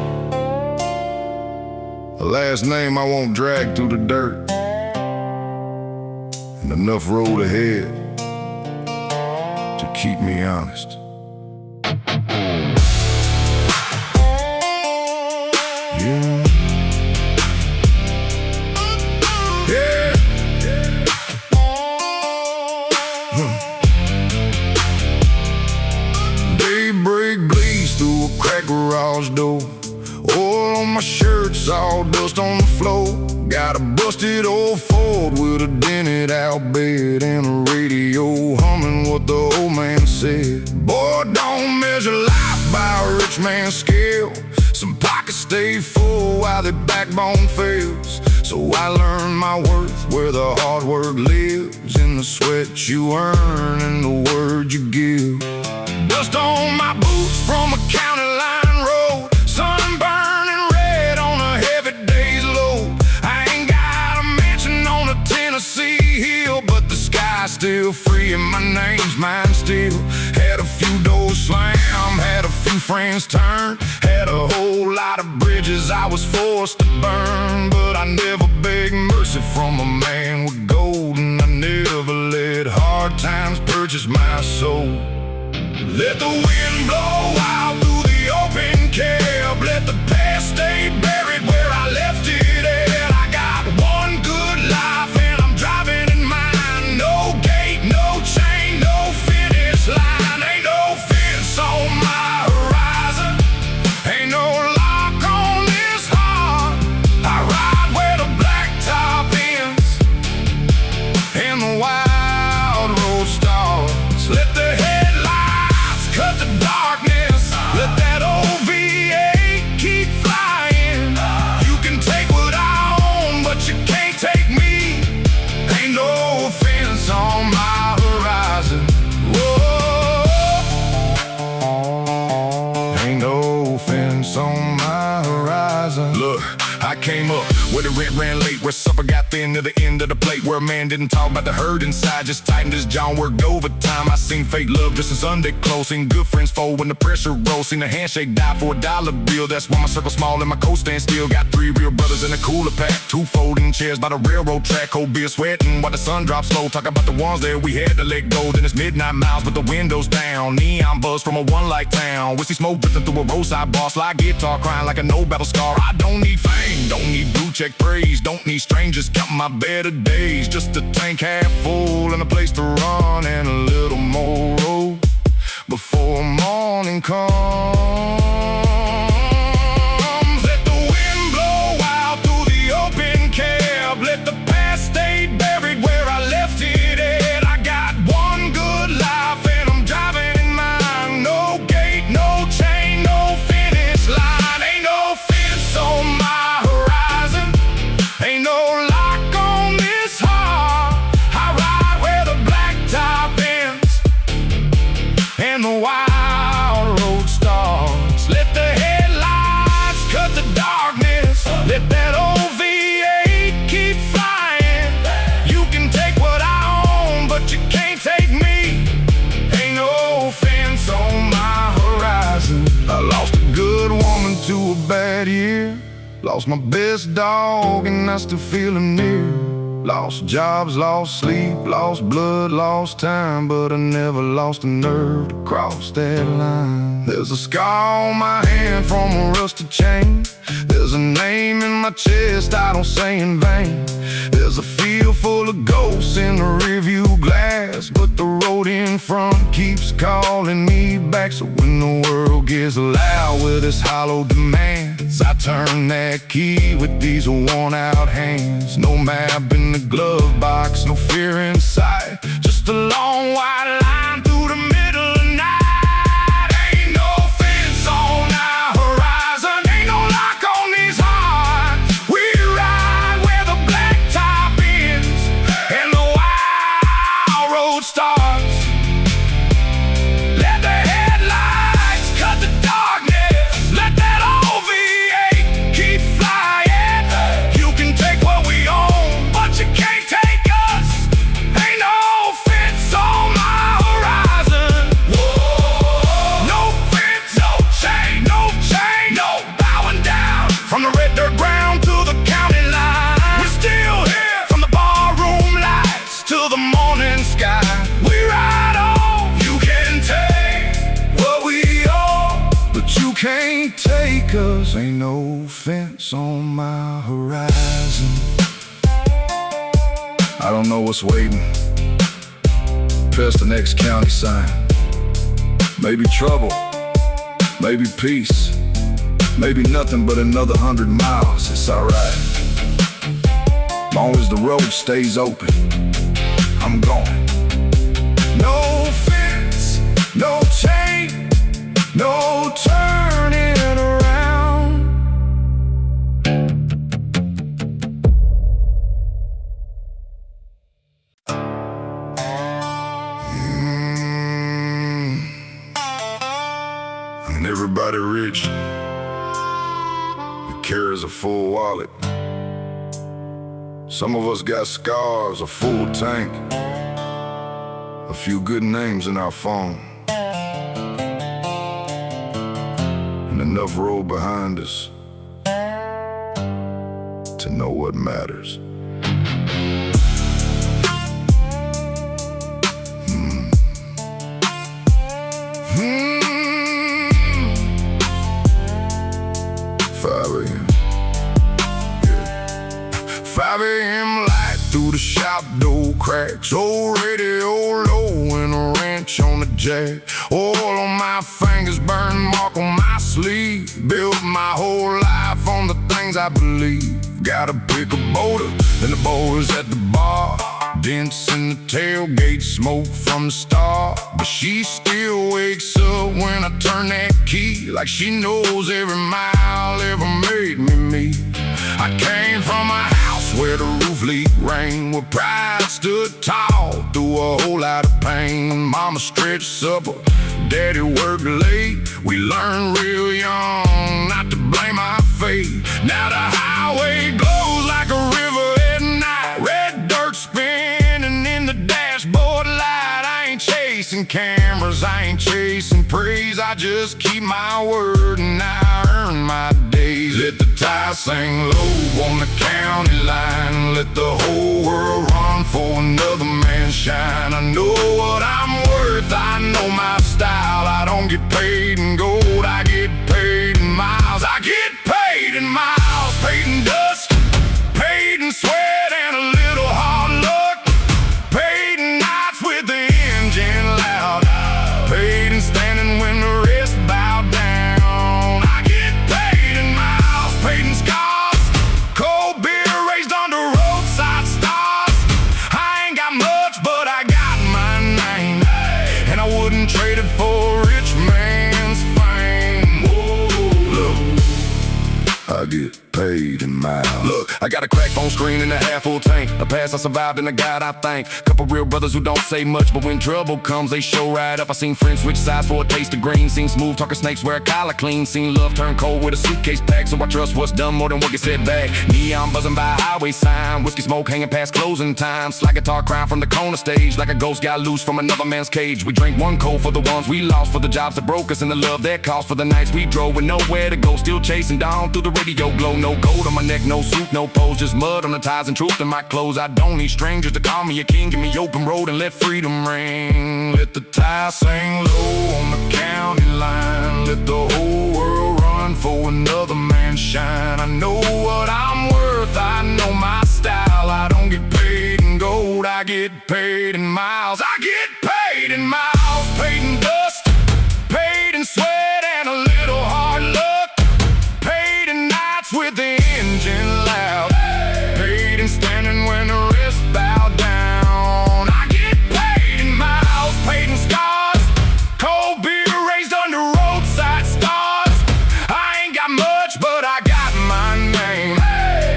last name I won't drag through the dirt, and enough road ahead to keep me honest. Yeah. Yeah. Daybreak bleeds through a cracked garage door. Oil on my shirt, sawdust on the floor. Got a busted old Ford with a dented out bed and a radio humming what the old man said. Boy, don't measure life by a rich man's scale. Some pockets stay full while their backbone fails. So I learned my worth where the hard work lives, in the sweat you earn and the word you give. Dust on my boots from a county line road, sunburning red on a heavy day's load. I ain't got a mansion on a Tennessee hill, but the sky's still free and my name's mine still. Had a few doors slam, had a few friends turn, had a whole lot of bridges I was forced to burn. But I never begged mercy from a man with gold, and I never let hard times purchase my soul. Let the wind blow out through the open cab. Let the past stay buried where I left it at. I got one good life and I'm driving in mine. No gate, no chain, no finish line. Ain't no fence on my horizon, ain't no lock on this heart. I ride where the blacktop ends and the wild road starts. Let the headlights cut the darkness, let that old V8 keep flying. You can take what I own, but you can't take me. Ain't no fence on my horizon. Whoa, ain't no fence on my horizon. Look, I came up where the rent ran late, where supper got thin to the end of the plate, where a man didn't talk about the hurt inside, just tightened his jaw and worked overtime. I seen fake love just as Sunday close, seen good friends fold when the pressure rose, seen a handshake die for a dollar bill. That's why my circle small and my coat stand still. Got 3 real brothers in a cooler pack, 2 folding chairs by the railroad track, cold beer sweating while the sun drops slow. Talk about the ones that we had to let go. Then it's midnight miles but the windows down, neon buzz from a one-light town, whiskey smoke drifting through a roadside bar, slide guitar crying like a no battle scar. I don't need fame, don't need blue check praise, don't need strangers counting my better days. Just a tank half full and a place to run and a little more road before morning comes. Let the wind blow out through the open cab. Let the past stay buried where I left it at. I got one good life and I'm driving in mine. No gate, no chain, no finish line. Ain't no fence on my horizon, ain't no lock on this heart. I ride where the blacktop ends and the wild road starts. Let the headlights cut the darkness, let that old V8 keep flying. You can take what I own, but you can't take me. Ain't no fence on my horizon. I lost a good woman to a bad year, lost my best dog and I still feel him near. Lost jobs, lost sleep, lost blood, lost time, but I never lost the nerve to cross that line. There's a scar on my hand from a rusted chain, there's a name in my chest, I don't say in vain. There's a field full of ghosts in the rearview glass, but the road in front keeps calling me back. So when the world gets loud with its hollow demands, I turn that key with these worn out hands. No map in the glove box, no fear in sight, just a long white line through the middle of the night. Ain't no fence on our horizon, ain't no lock on these hearts. We ride where the blacktop ends and the wild road starts. Let the headlights cut the darkness, let that OV8 keep flying. You can take what we own, but you can't take us. Ain't no fence on my horizon. Whoa. No fence, no chain, no bowing down. From the red dirt ground to the county line, we're still here. From the barroom lights to the morning sky, we ride on. You can take what we own, but you can't take us. Ain't no fence on my horizon. I don't know what's waiting past the next county sign. Maybe trouble, maybe peace, maybe nothing but another 100 miles. It's alright, long as the road stays open, I'm going. No fence, no chain, no turning around. And everybody rich that carries a full wallet. Some of us got scars, a full tank, a few good names in our phone, and enough road behind us to know what matters. Hmm. 5 a.m. Yeah. 5 a.m. light through the shop door cracks. Old radio low and a wrench on the jack. Oil on my fingers, burn mark on my sleeve. Built my whole life on the things I believe. Gotta pick a boater, and the boys at the bar. Dents in the tailgate, smoke from the start. But she still wakes up when I turn that key, like she knows every mile ever made me. I came from a house where the roof leaked rain, where pride stood tall through a whole lot of pain. Mama stretched supper, daddy worked late. We learned real young not to blame our fate. Now the highway glows like a river at night. Red dirt spinning in the dashboard light. I ain't chasing cameras, I ain't chasing praise. I just keep my word and I earn my days. Let the tires sing low on the county line. Let the whole world run for another man's shine. I know what I'm worth, I know my style. I don't get paid in gold, I get paid in miles. I get paid in miles, paid in dust, paid in sweat and a little hard luck. Paid in nights with the engine loud, paid in standing when the rest bow down. I get paid in miles, paid in scars, cold beer raised under roadside stars. I ain't got much, but I got my name, and I wouldn't trade it for a rich man's fame. Look, I get paid in miles. Look, I got a cracked phone screen and a half-full tank. A past I survived and a God I thank. Couple real brothers who don't say much, but when trouble comes, they show right up. I seen friends switch sides for a taste of green. Seen smooth talking snakes wear a collar clean. Seen love turn cold with a suitcase packed. So I trust what's done more than what gets said back. Neon buzzing by a highway sign. Whiskey smoke hanging past closing time. Slide guitar crying from the corner stage, like a ghost got loose from another man's cage. We drink one cold for the ones we lost, for the jobs that broke us and the love that cost, for the nights we drove with nowhere to go. Still chasing down through the radio glow. No gold on my neck, no suit, no pose, just mud on the ties and truth in my clothes. I don't need strangers to call me a king. Give me open road and let freedom ring. Let the tires sing low on the county line. Let the whole world run for another man's shine. I know what I'm worth, I know my style. I don't get paid in gold, I get paid in miles. I get paid in miles, paid in dust, paid in sweat and a little hard luck, paid in nights with the engine loud, paid in standing when the rest bow down. I get paid in miles, paid in scars, cold beer raised under roadside stars. I ain't got much, but I got my name,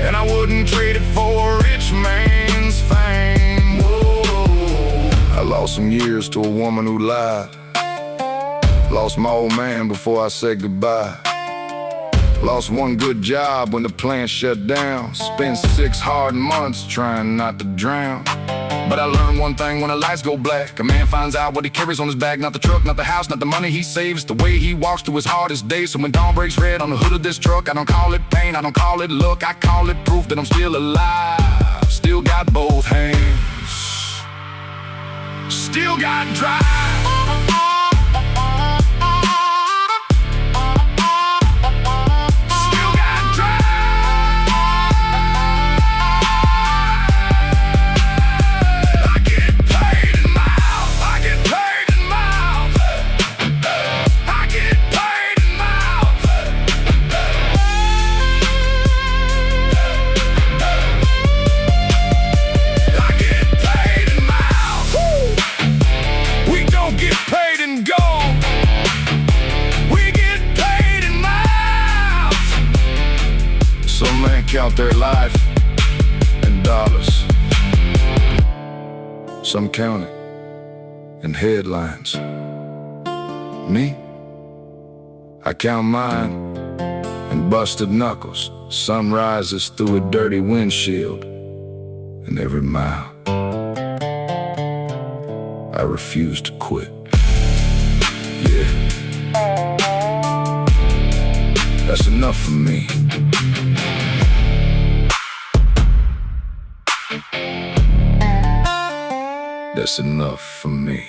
and I wouldn't trade it for a rich man's fame. Whoa. I lost some years to a woman who lied. Lost my old man before I said goodbye. Lost one good job when the plant shut down. Spent 6 hard months trying not to drown. But I learned one thing: when the lights go black, a man finds out what he carries on his back. Not the truck, not the house, not the money he saves, the way he walks through his hardest days. So when dawn breaks red on the hood of this truck, I don't call it pain, I don't call it luck, I call it proof that I'm still alive. Still got both hands, still got drive. Some men count their life in dollars, some count it in headlines. Me, I count mine in busted knuckles, sunrises through a dirty windshield, and every mile I refuse to quit. Yeah, that's enough for me. That's enough for me.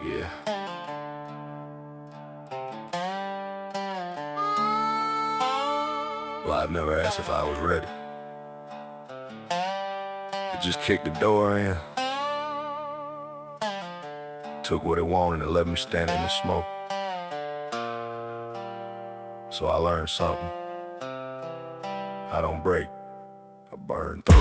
Yeah. Well, I've never asked if I was ready. Just kicked the door in, took what it wanted and let me stand in the smoke. So I learned something: I don't break, I burn through.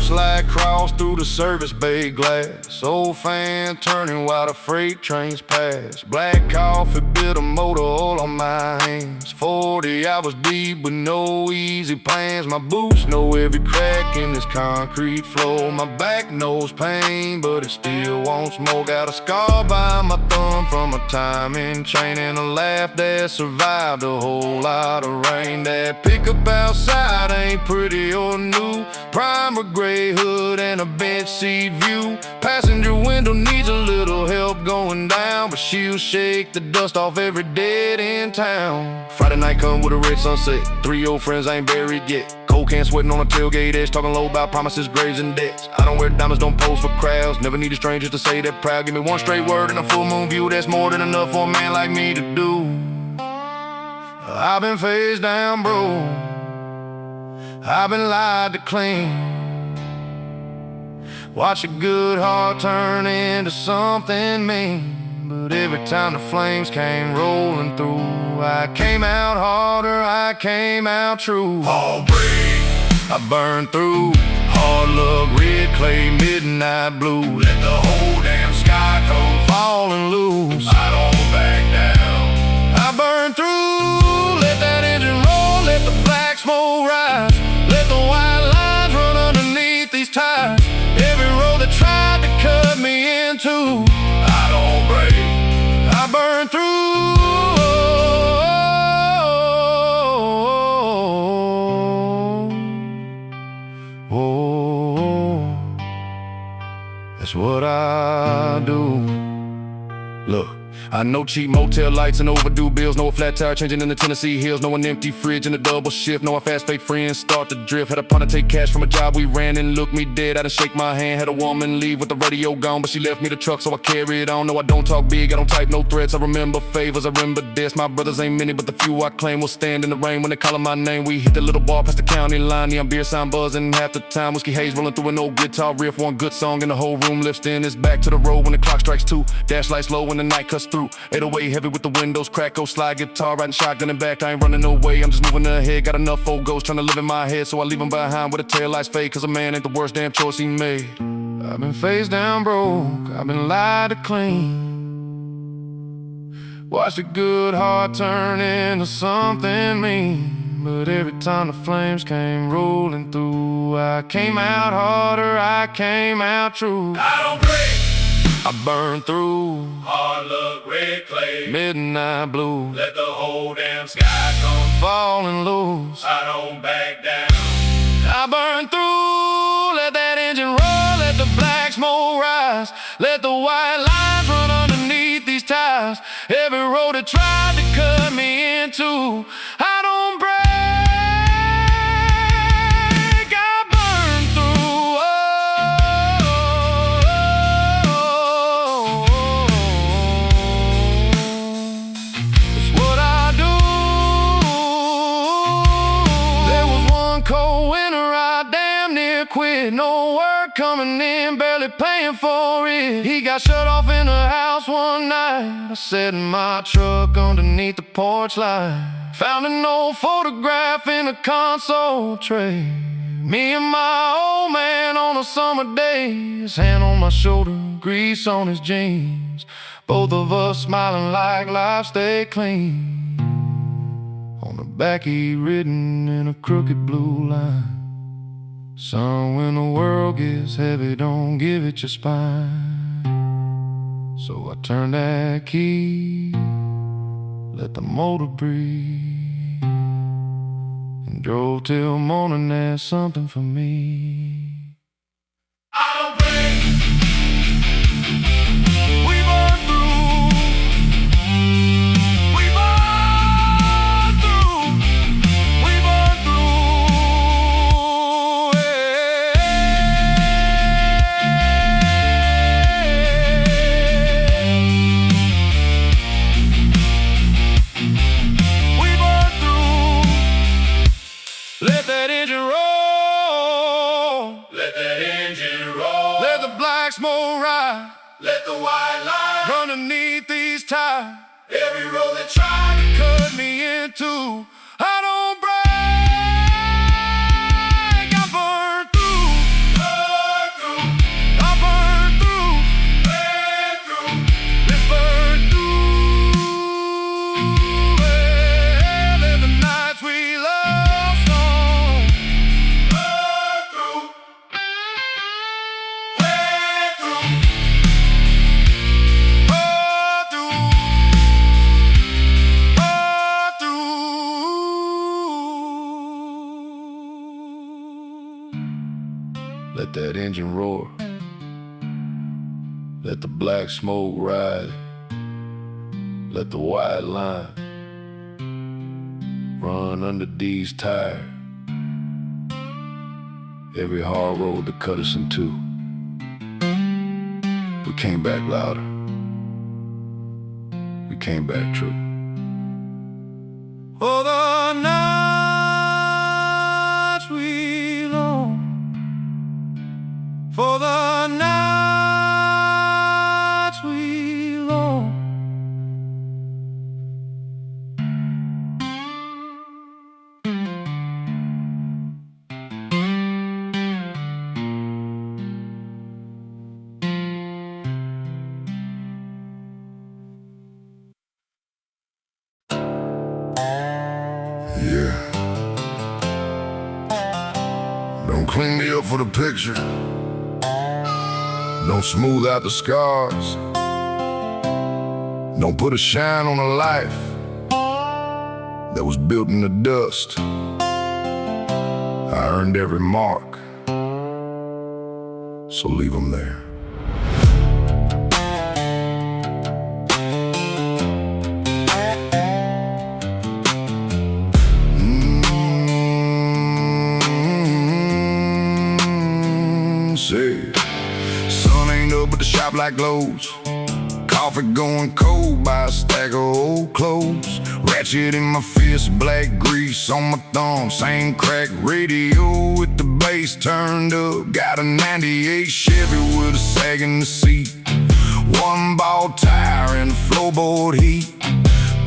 Light crossed through the service bay glass, old fan turning while the freight trains pass. Black coffee, bitter motor oil on my hands. 40 hours deep with no easy plans. My boots know every crack in this concrete floor. My back knows pain, but it still wants more. Got a scar by my thumb from a time in chain, and a laugh that survived a whole lot of rain. That pickup outside ain't pretty or new, primer gray hood and a bench seat view. Passenger window needs a little help going down, but she'll shake the dust off every dead in town. Friday night come with a red sunset, 3 old friends I ain't buried yet. Cold can sweating on a tailgate edge, talking low about promises, graves, and debts. I don't wear diamonds, don't pose for crowds, never need a stranger to say that proud. Give me one straight word and a full moon view, that's more than enough for a man like me to do. I've been face down, bro, I've been lied to clean. Watch a good heart turn into something mean. But every time the flames came rolling through, I came out harder, I came out true. All break, I burned through. Hard luck, red clay, midnight blue. Let the whole damn sky come falling loose. I don't back down. I burned through. Let that engine roll, let the black smoke rise. Let the white lines run underneath these tires. Every road that tried to cut me into, I don't break, I burn through. It's what I do. Look, I know cheap motel lights and overdue bills. Know a flat tire changing in the Tennessee hills. Know an empty fridge and a double shift. Know our fast fake friends start to drift. Had a partner take cash from a job we ran and look me dead. I done shake my hand. Had a woman leave with the radio gone, but she left me the truck, so I carry it on. No, I don't talk big, I don't type no threats. I remember favors, I remember this. My brothers ain't many, but the few I claim will stand in the rain when they call my name. We hit the little bar past the county line. Neon beer sign buzzing half the time. Whiskey haze rolling through an old guitar riff. One good song and the whole room lifts in. It's back to the road when the clock strikes 2. Dash lights low when the night cuts through. 808 heavy with the windows crack, go slide guitar, riding shotgun and back. I ain't running no way, I'm just moving ahead. Got enough old ghosts trying to live in my head, so I leave them behind where the taillights fade. Cause a man ain't the worst damn choice he made. I've been face down broke, I've been lied to clean. Watched a good heart turn into something mean. But every time the flames came rolling through, I came out harder, I came out true. I don't break, I burned through. hard luck, red clay. Midnight blue, Let the whole damn sky come. falling loose. I don't back down. I burn through, let that engine roll, let the black smoke rise, let the white lines run underneath these tires. Every road that tried to cut me into, I don't break, I burn through. It's what I do. There was one cold winter I damn near quit. No work coming in, barely paying for it. He got shut off in the house one night. I sat in my truck underneath the porch light. Found an old photograph in a console tray. Me and my old man on a summer day. His hand on my shoulder, grease on his jeans. Both of us smiling like life stayed clean. On the back he written in a crooked blue line: son, when the world gets heavy, don't give it your spine. So I turned that key, let the motor breathe, and drove till morning. There's something for me. I don't break, We burn through, we burn through, we burn through. We burn through, let that engine roll, let that engine roll. let the black smoke rise Let the white line. underneath these tires. Every road that tried to Cut me into, I don't break, I burn through, cut through, I burn through, ran through, let's burn through. Let the nights we lost on. cut through, ran through, Let that engine roar, let the black smoke rise, let the white line run under these tires. Every hard road that cut us in two, we came back louder, we came back true. For the nights we long, for the nights we long. Yeah. Don't clean me up for the picture. Don't smooth out the scars. Don't put a shine on a life that was built in the dust. I earned every mark, so leave them there. cleaned up, but the shop like Lowe's. Coffee going cold by a stack of old clothes. Ratchet in my fist, black grease on my thumb. Same crack radio with the bass turned up. Got a 98 Chevy with a sag in the seat. One ball tire and the floorboard heat.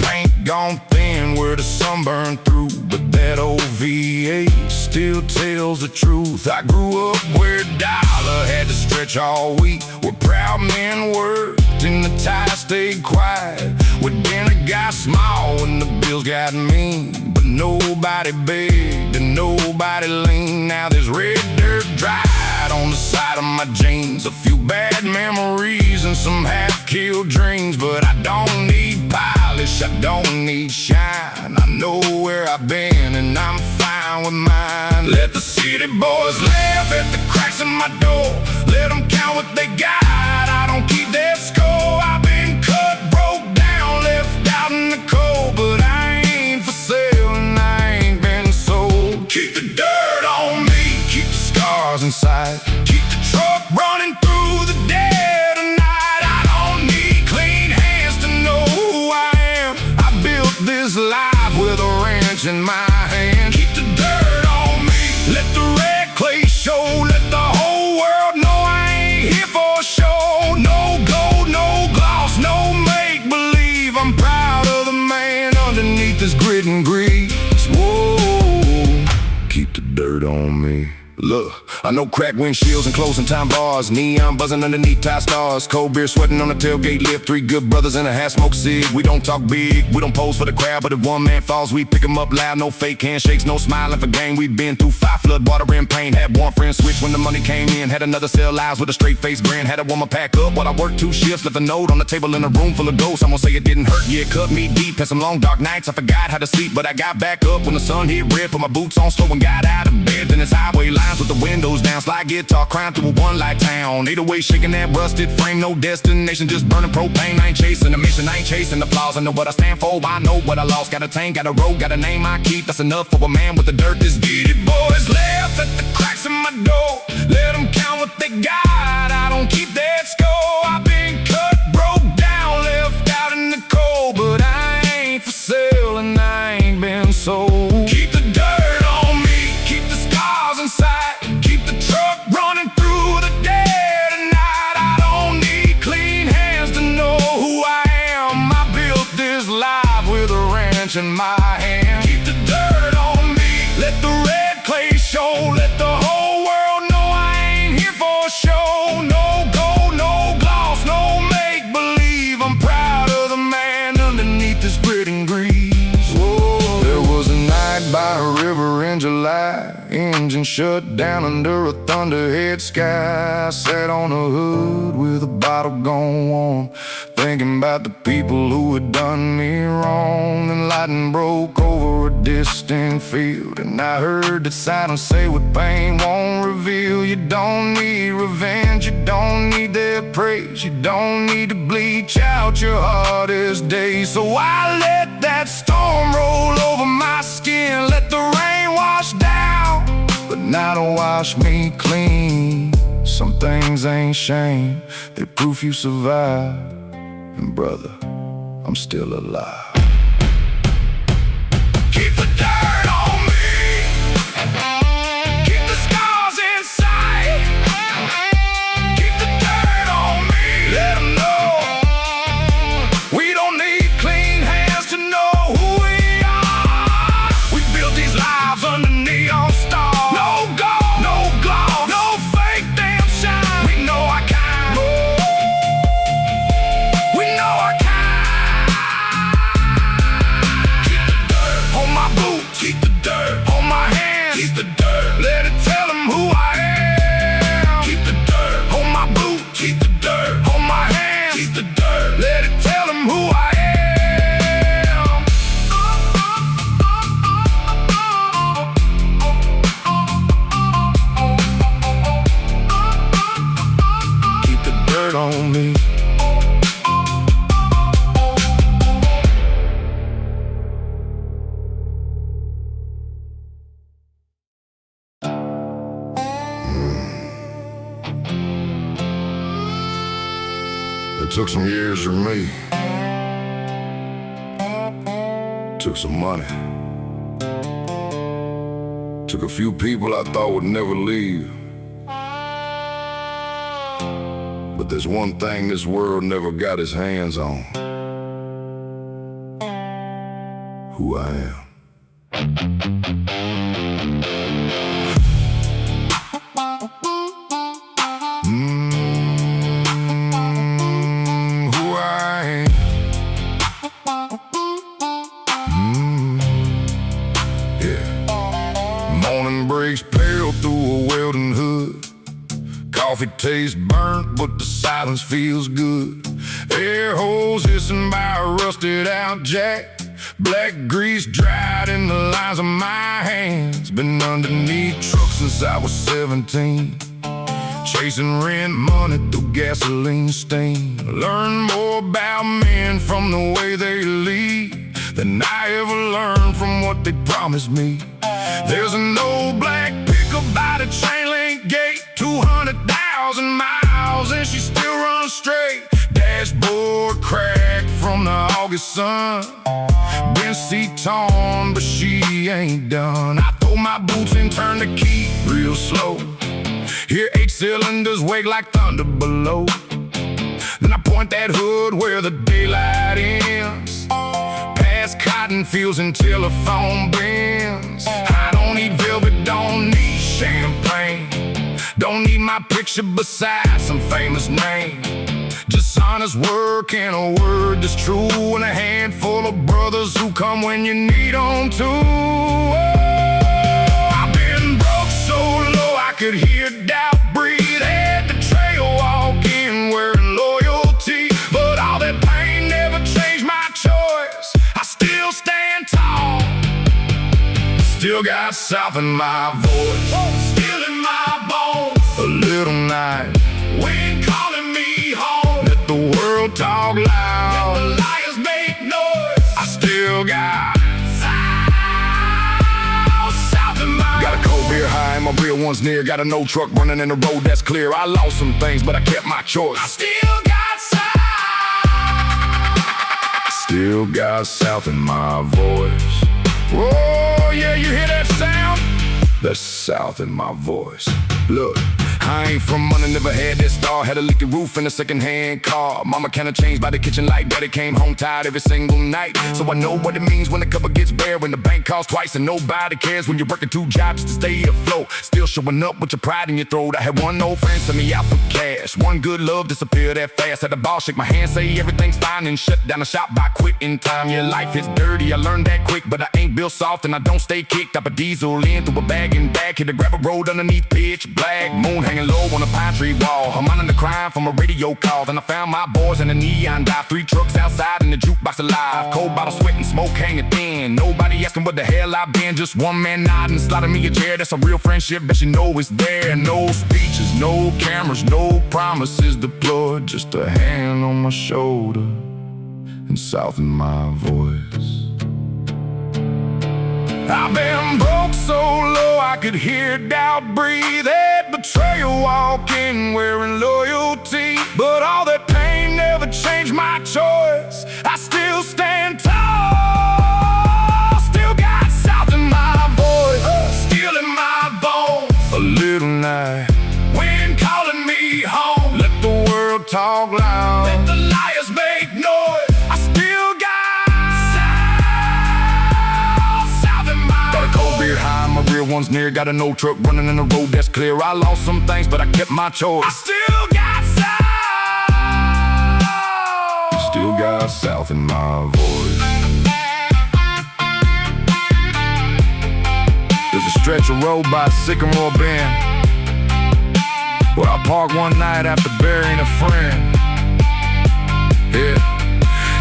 Paint gone thin where the sun burned through, but that old V8 still tells the truth. I grew up where dollar had to stretch all week, where proud men worked and the tie stayed quiet, where dinner got small and the bills got mean, but nobody begged and nobody leaned. Now there's red dirt dried on the side of my jeans, a few bad memories and some half-killed dreams, but I don't need polish, I don't need shine. I know where I've been and I'm fine with mine. Let the city boys laugh at the cracks in my door. Let them count what they got, I don't keep that score. I've been cut, broke down, left out in the cold, but I ain't for sale and I ain't been sold. Keep the dirt on me, keep the scars inside. Keep the truck running through the dead of night. I don't need clean hands to know who I am. I built this life with a wrench in my hand. Keep the dirt on me, let the red clay show. Let the whole world know I ain't here for show. No gold, no gloss, no make-believe. I'm proud of the man underneath this grit and grease. Whoa, keep the dirt on me. Look, I know crack windshields and closing time bars, neon buzzing underneath tie stars, cold beer sweating on the tailgate lip. Three good brothers in a half-smoked cig. We don't talk big, we don't pose for the crowd, but if one man falls, we pick him up loud. No fake handshakes, no smiling for game. We've been through 5 flood, water and pain. Had one friend switch when the money came in. Had another sell lives with a straight face grin. Had a woman pack up while I worked 2 shifts. Left a note on the table in a room full of ghosts. I'm gonna say it didn't hurt, yeah, it cut me deep. Had some long dark nights, I forgot how to sleep, but I got back up when the sun hit red. Put my boots on slow and got out of bed. Then it's highway lines with the windows down, slide guitar crying through a one-light town. 808 shaking that rusted frame, no destination, just burning propane. I ain't chasing a mission, I ain't chasing applause. I know what I stand for, I know what I lost. Got a tank, got a road, got a name I keep. That's enough for a man with the dirt. This get it, boys laugh at the cracks in my door. Let them count what they got, I don't keep that score. I've been cut, broke down, left out in the cold, but I ain't for sale and I ain't been sold. Keep the dirt on me, keep the scars inside. Keep the truck running through the dead of night. I don't need clean hands to know who I am. I built this life with a wrench in my hand. Keep the dirt on me, let the red clay show. Let the whole world know I ain't here for show. No gold, no gloss, no make-believe. I'm proud of the man underneath this grit and grease. Whoa. There was a night by a river in July, engine shut down under a thunderhead sky. I sat on a hood with a bottle gone warm, thinking about the people who had done me wrong. Then lightning broke over a distant field, and I heard that silence say what pain won't reveal. You don't need revenge, you don't need their praise, you don't need to bleach out your hardest days. So I let that storm roll over my skin, let the rain wash down, but now to wash me clean. Some things ain't shame, they're proof you survived. And brother, I'm still alive. Keep the dirt on me, keep the scars inside. Keep the dirt on me, let them know we don't need clean hands to know who we are. We built these lives under neon stars. No gold, no gloss, no fake damn shine. We know our kind, we know our kind. Keep the dirt on my boots, keep the dirt on my hands, keep the dirt, let it tell them who I am. Keep the dirt on my boots, keep the dirt on my hands, keep the dirt, let it tell them who I am. Keep the dirt on me. It took some years for me. Took some money. Took a few people I thought would never leave. But there's one thing this world never got its hands on. Who I am. Who I am. Yeah. Morning breaks pale through a welding hood. Coffee tastes burnt, but the silence feels good. Air holes hissing by a rusted out jack. Black grease dried in the lines of my hands. Been underneath trucks since I was 17. Chasing rent money through gasoline stain. Learn more about men from the way they lead than I ever learned from what they promised me. There's an old black pickup by the chain link gate, 200,000 miles and she still runs straight. Dashboard cracked from the August sun. Been seat torn, but she ain't done. I throw my boots and turn the key real slow. Hear 8 cylinders wake like thunder below. Then I point that hood where the daylight ends, past cotton fields and telephone bins. I don't need velvet, don't need champagne, don't need my picture beside some famous name. Just honest work and a word that's true, and a handful of brothers who come when you need them too. I've been broke so low I could hear doubt breathe. Had the trail walking wearing loyalty, but all that pain never changed my choice. I still stand tall, still got South in my voice, still in my bones. A little night, wind calling me home. Let the world talk loud, let the liars make noise. I still got South in my. Got a cold beer high and my real one's near. Got an old truck running in the road that's clear. I lost some things, but I kept my choice. I still got South. Still got South in my voice. Oh yeah, you hear that sound? That's South in my voice. Look, I ain't from money, never had that star. Had a leaky roof and a second-hand car. Mama kinda changed by the kitchen light. Daddy came home tired every single night. So I know what it means when the cupboard gets bare, when the bank calls twice and nobody cares, when you're working 2 jobs to stay afloat, still showing up with your pride in your throat. I had one old friend send me out for cash. One good love disappeared that fast. Had the boss shake my hand, say everything's fine, and shut down the shop by quitting time. Your life is dirty, I learned that quick, but I ain't built soft and I don't stay kicked. I put diesel in through a bag and back. Hit a gravel road underneath pitch black. Moon hanging low on a pine tree wall. I'm under the crime from a radio call. Then I found my boys in a neon dive. 3 trucks outside and the jukebox alive. Cold bottle sweat and smoke hanging thin. Nobody asking what the hell I been. Just one man nodding, sliding me a chair. That's a real friendship, bet you know it's there. No speeches, no cameras, no promises deployed. Just a hand on my shoulder and South in my voice. I've been broke so low I could hear doubt breathe. Had betrayal walking wearing loyalty, but all that pain never changed my choice. I still stand tall, still got South in my voice, still in my bones. A little night, wind calling me home. Let the world talk loud, let the liars make noise. I still got high, my real one's near. Got an old truck running in the road that's clear. I lost some things, but I kept my choice. I still got South. Still got South in my voice. There's a stretch of road by Sycamore Bend where I parked one night after burying a friend. Yeah.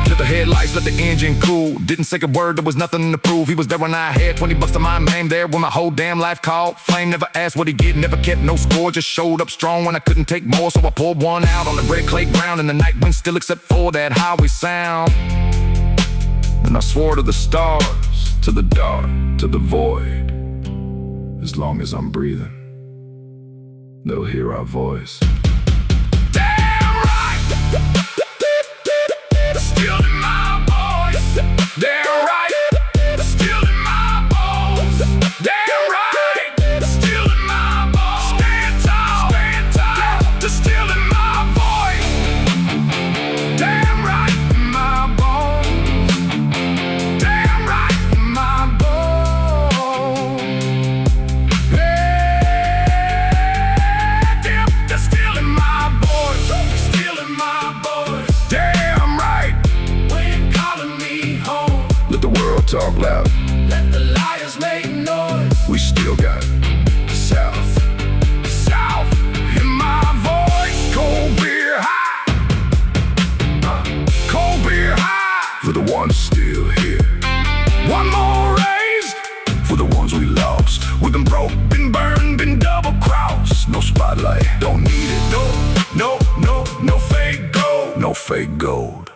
Lit the headlights, let the engine cool. Didn't say a word, there was nothing to prove. He was there when I had 20 bucks to my name. There when my whole damn life called flame. Never asked what he get, never kept no score. Just showed up strong when I couldn't take more. So I poured one out on the red clay ground. And the night wind still except for that highway sound. And I swore to the stars, to the dark, to the void. As long as I'm breathing, they'll hear our voice. Damn right! talk loud. Let the liars make noise. We still got South. South in my voice. Cold beer high. Cold beer high. For the ones still here. One more raise. For the ones we lost. We've been broke, been burned, been double-crossed. No spotlight, Don't need it, no fake gold. no fake gold.